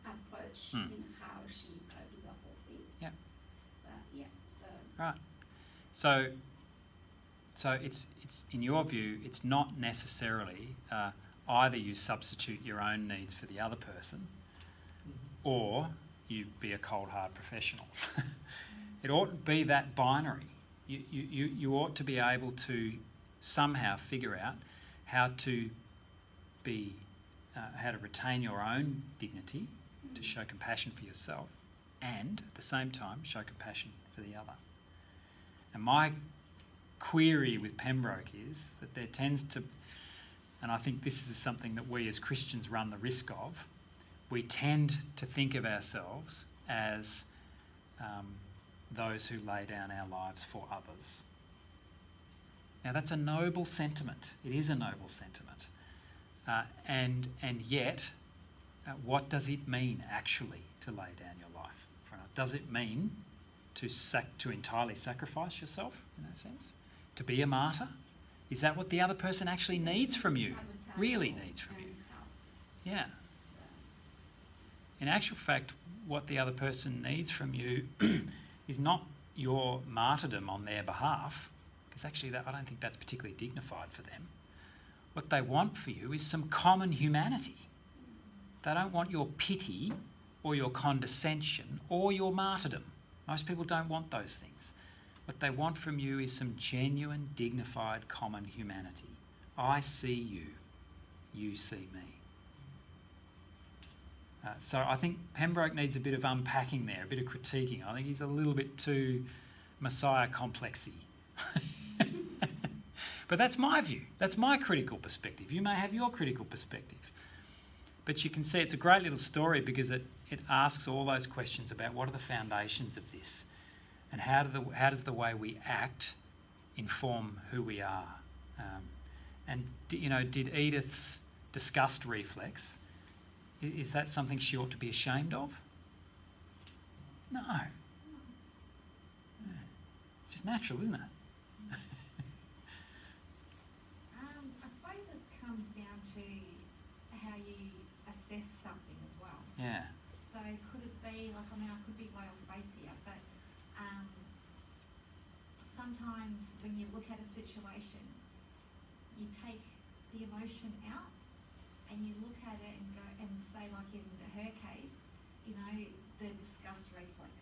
approach in how she could do the whole thing. Yeah. But yeah, so. Right. So it's in your view, it's not necessarily either you substitute your own needs for the other person, or you be a cold hard professional. It oughtn't be that binary. You ought to be able to somehow figure out how to be how to retain your own dignity, to show compassion for yourself, and at the same time show compassion for the other. And my query with Pembroke is that there tends to, and I think this is something that we as Christians run the risk of, we tend to think of ourselves as those who lay down our lives for others. Now that's a noble sentiment. It is a noble sentiment. And yet, what does it mean actually to lay down your life for another? Does it mean to entirely sacrifice yourself in that sense? To be a martyr? Is that what the other person actually needs from you? Really needs from you? Yeah. In actual fact, what the other person needs from you is not your martyrdom on their behalf, because actually I don't think that's particularly dignified for them. What they want for you is some common humanity. They don't want your pity or your condescension or your martyrdom. Most people don't want those things. What they want from you is some genuine, dignified, common humanity. I see you, you see me. So I think Pembroke needs a bit of unpacking there, a bit of critiquing. I think he's a little bit too Messiah complexy. But that's my view. That's my critical perspective. You may have your critical perspective. But you can see it's a great little story because it asks all those questions about what are the foundations of this, and how does the way we act inform who we are. Did Edith's disgust reflex, is that something she ought to be ashamed of? No. Yeah. It's just natural, isn't it? I suppose it comes down to how you assess something as well. Yeah. So could it be, I could be way off base here, but sometimes when you look at a situation, you take the emotion out and you look at it and go and say, like in her case, the disgust reflex.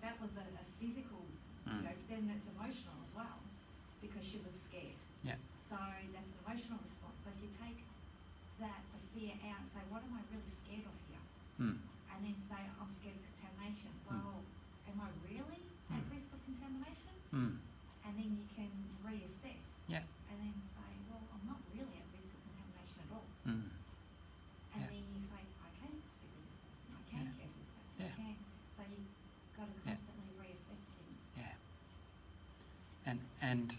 That was a physical, but then it's emotional as well because she was scared. Yeah. So that's an emotional response. So if you take that, the fear out and say, what am I really scared of here? And then say, I'm scared of contamination. Well, am I really at risk of contamination? And then you can reassess. Yeah. And then say, well, I'm not really at risk of contamination at all. And Yeah. then you say, I can sit with this person, I can care for this person, Yeah. I can. So you've got to constantly reassess things. Yeah. And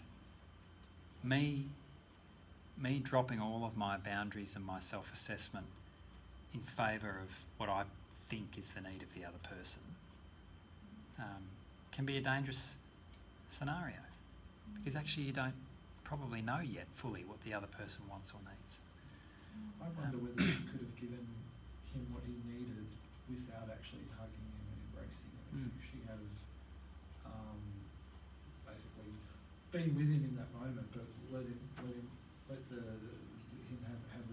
me me dropping all of my boundaries and my self-assessment in favour of what I think is the need of the other person can be a dangerous scenario, because actually you don't probably know yet fully what the other person wants or needs. I wonder whether she could have given him what he needed without actually hugging him and embracing him. If she had have basically been with him in that moment, but let him have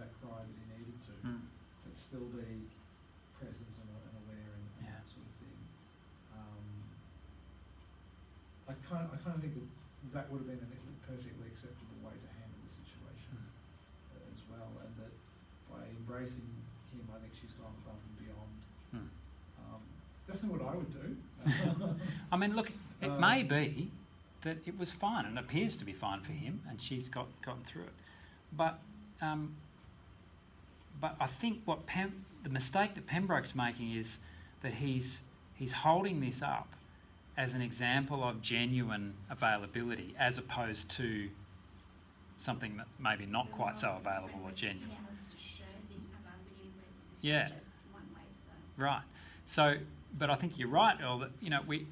that cry that he needed to, but still be present and aware and that sort of thing. I kind of think that would have been a perfectly acceptable way to handle the situation as well, and that by embracing him, I think she's gone above and beyond. Definitely what I would do. I mean, look, it may be that it was fine, and it appears to be fine for him, and she's gotten through it. But I think the mistake that Pembroke's making is that he's holding this up as an example of genuine availability, as opposed to something that maybe not quite so available or genuine. To show this availability, but Yeah. just one way, so. Right. So, but I think you're right, Earl, that, you know, we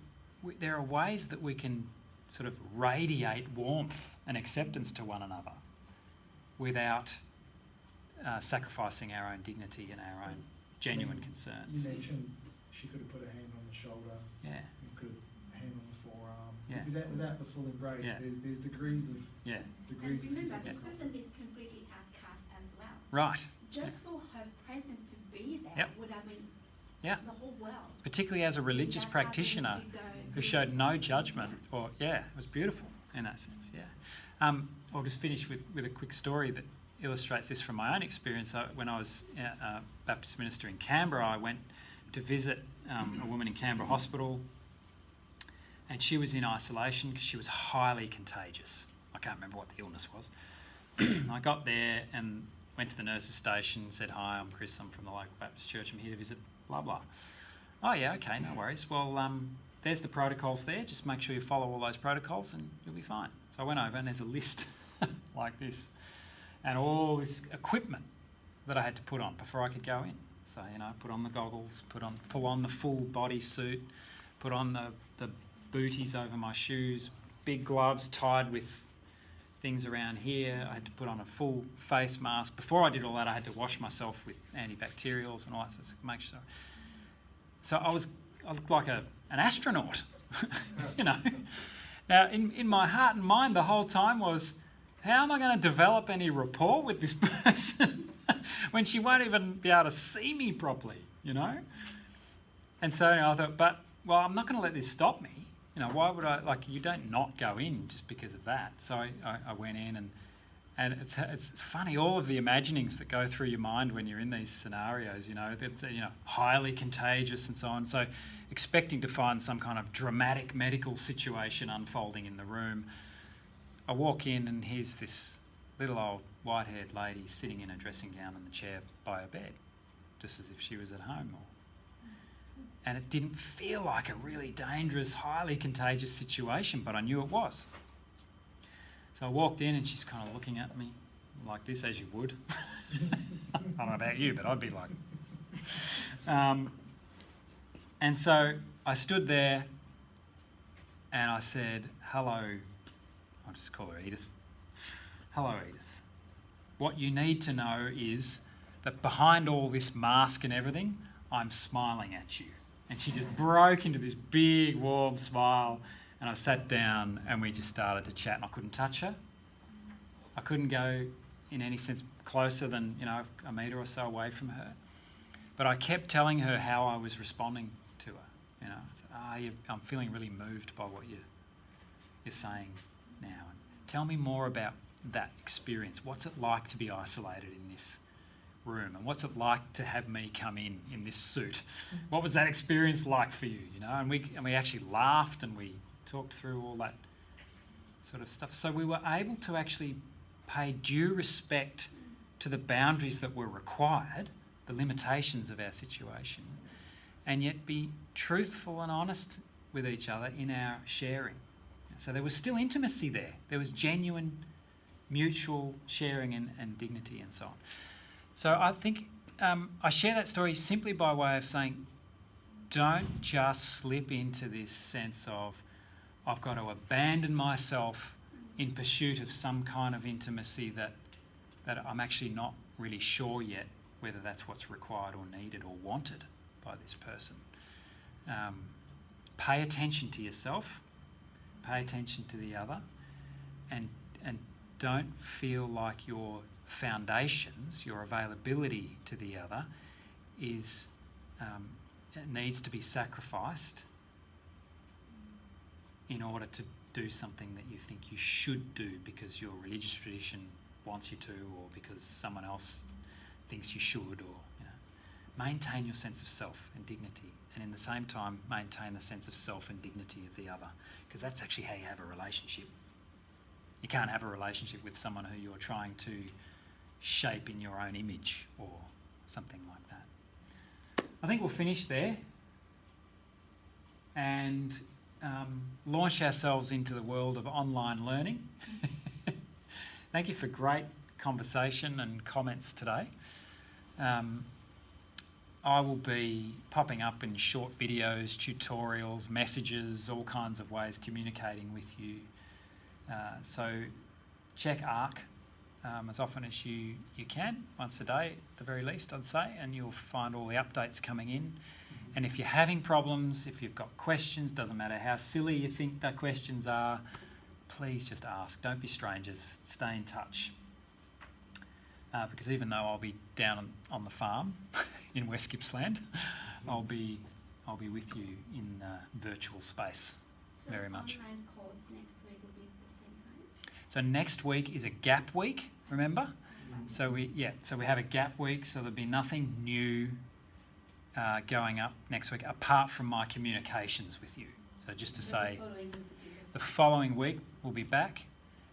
there are ways that we can sort of radiate warmth and acceptance to one another without sacrificing our own dignity and our own genuine concerns. You mentioned she could have put a hand on the shoulder. Yeah. You could have a hand on the forearm. Yeah. Without the full embrace, Yeah. there's degrees of Yeah. degrees And of remember, physical. this person is completely outcast as well. Right. Just for her presence to be there Yep. would have been Yeah. the whole world. Particularly as a religious Without having practitioner to go who showed no judgment, or it was beautiful in that sense. Yeah. I'll just finish with a quick story that illustrates this from my own experience. When I was a Baptist minister in Canberra, I went to visit a woman in Canberra Hospital, and she was in isolation because she was highly contagious. I can't remember what the illness was. I got there and went to the nurses' station, said, "Hi, I'm Chris, I'm from the local Baptist church, I'm here to visit blah blah." "Oh yeah, okay, no worries. Well, there's the protocols there, just make sure you follow all those protocols and you'll be fine." So I went over and there's a list like this, and all this equipment that I had to put on before I could go in. So, you know, put on the goggles, pull on the full body suit, put on the booties over my shoes, big gloves tied with things around here. I had to put on a full face mask. Before I did all that, I had to wash myself with antibacterials and all that, so make sure. So I looked like an astronaut, you know. Now, in my heart and mind the whole time was, how am I going to develop any rapport with this person when she won't even be able to see me properly, you know? And so I thought, I'm not going to let this stop me. You know, why would I, you don't not go in just because of that. So I went in, and it's funny, all of the imaginings that go through your mind when you're in these scenarios, you know, that, you know, highly contagious and so on. So expecting to find some kind of dramatic medical situation unfolding in the room. I walk in and here's this little old white-haired lady sitting in a dressing gown in the chair by her bed, just as if she was at home. And it didn't feel like a really dangerous, highly contagious situation, but I knew it was. So I walked in and she's kind of looking at me like this, as you would. I don't know about you, but I'd be like... and so I stood there and I said, "Hello," I'll just call her Edith. "Hello, Edith. What you need to know is that behind all this mask and everything, I'm smiling at you." And she just broke into this big, warm smile, and I sat down and we just started to chat, and I couldn't touch her. I couldn't go in any sense closer than, you know, a metre or so away from her. But I kept telling her how I was responding to her. You know, I said, I'm feeling really moved by what you're saying now. And tell me more about that experience. What's it like to be isolated in this room, and what's it like to have me come in this suit? What was that experience like for you? You know, and we actually laughed and we talked through all that sort of stuff. So we were able to actually pay due respect to the boundaries that were required, the limitations of our situation, and yet be truthful and honest with each other in our sharing. So there was still intimacy there. There was genuine mutual sharing and dignity and so on. So I think I share that story simply by way of saying, don't just slip into this sense of, I've got to abandon myself in pursuit of some kind of intimacy that I'm actually not really sure yet whether that's what's required or needed or wanted by this person. Pay attention to yourself, pay attention to the other, and don't feel like your foundations, your availability to the other is it needs to be sacrificed in order to do something that you think you should do because your religious tradition wants you to, or because someone else thinks you should, or maintain your sense of self and dignity, and in the same time maintain the sense of self and dignity of the other, because that's actually how you have a relationship. You can't have a relationship with someone who you're trying to shape in your own image or something like that. I think we'll finish there and launch ourselves into the world of online learning. Thank you for great conversation and comments today. I will be popping up in short videos, tutorials, messages, all kinds of ways communicating with you. So check ARC as often as you can, once a day at the very least, I'd say, and you'll find all the updates coming in. And if you're having problems, if you've got questions, doesn't matter how silly you think the questions are, please just ask. Don't be strangers. Stay in touch. Because even though I'll be down on the farm in West Gippsland, I'll be with you in virtual space very much. So online course next week will be at the same time? So next week is a gap week, remember? So we have a gap week, so there'll be nothing new going up next week apart from my communications with you. So just to say, the following week we'll be back,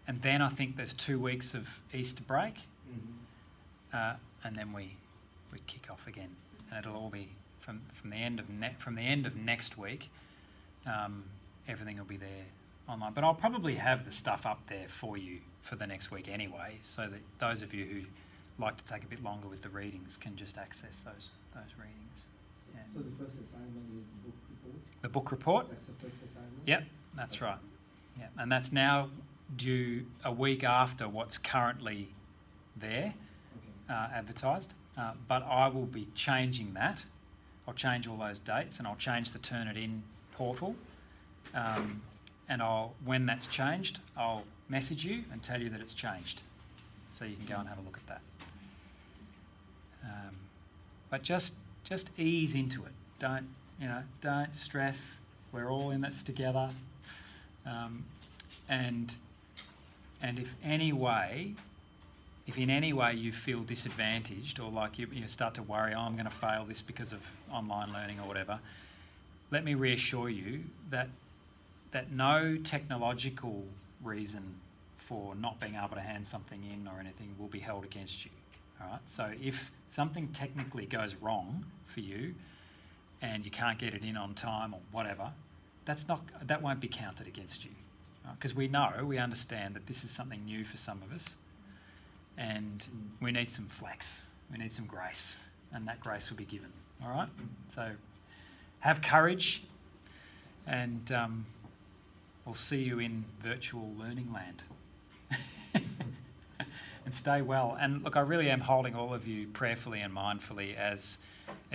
and then I think there's 2 weeks of Easter break, and then we kick off again, and it'll all be from the end of next week. Everything will be there online, but I'll probably have the stuff up there for you for the next week anyway, so that those of you who like to take a bit longer with the readings can just access those readings. So the first assignment is the book report? The book report? That's the first assignment? Yep, that's right. Yeah, and that's now due a week after what's currently there, advertised. But I will be changing that. I'll change all those dates, and I'll change the Turnitin portal. And when that's changed, I'll message you and tell you that it's changed, so you can go and have a look at that. But just ease into it. Don't stress. We're all in this together. And if in any way you feel disadvantaged, or like you start to worry, I'm going to fail this because of online learning or whatever, let me reassure you that no technological reason for not being able to hand something in or anything will be held against you. All right. So if something technically goes wrong for you and you can't get it in on time or whatever, that won't be counted against you, because we understand that this is something new for some of us, and we need some flex, we need some grace, and that grace will be given. All right. So have courage, and we'll see you in virtual learning land. And stay well. And look, I really am holding all of you prayerfully and mindfully as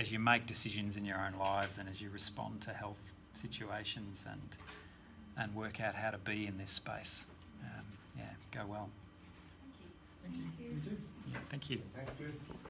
you make decisions in your own lives, and as you respond to health situations and work out how to be in this space. Go well. Thank you. You too. Yeah, thank you. Thanks, Chris.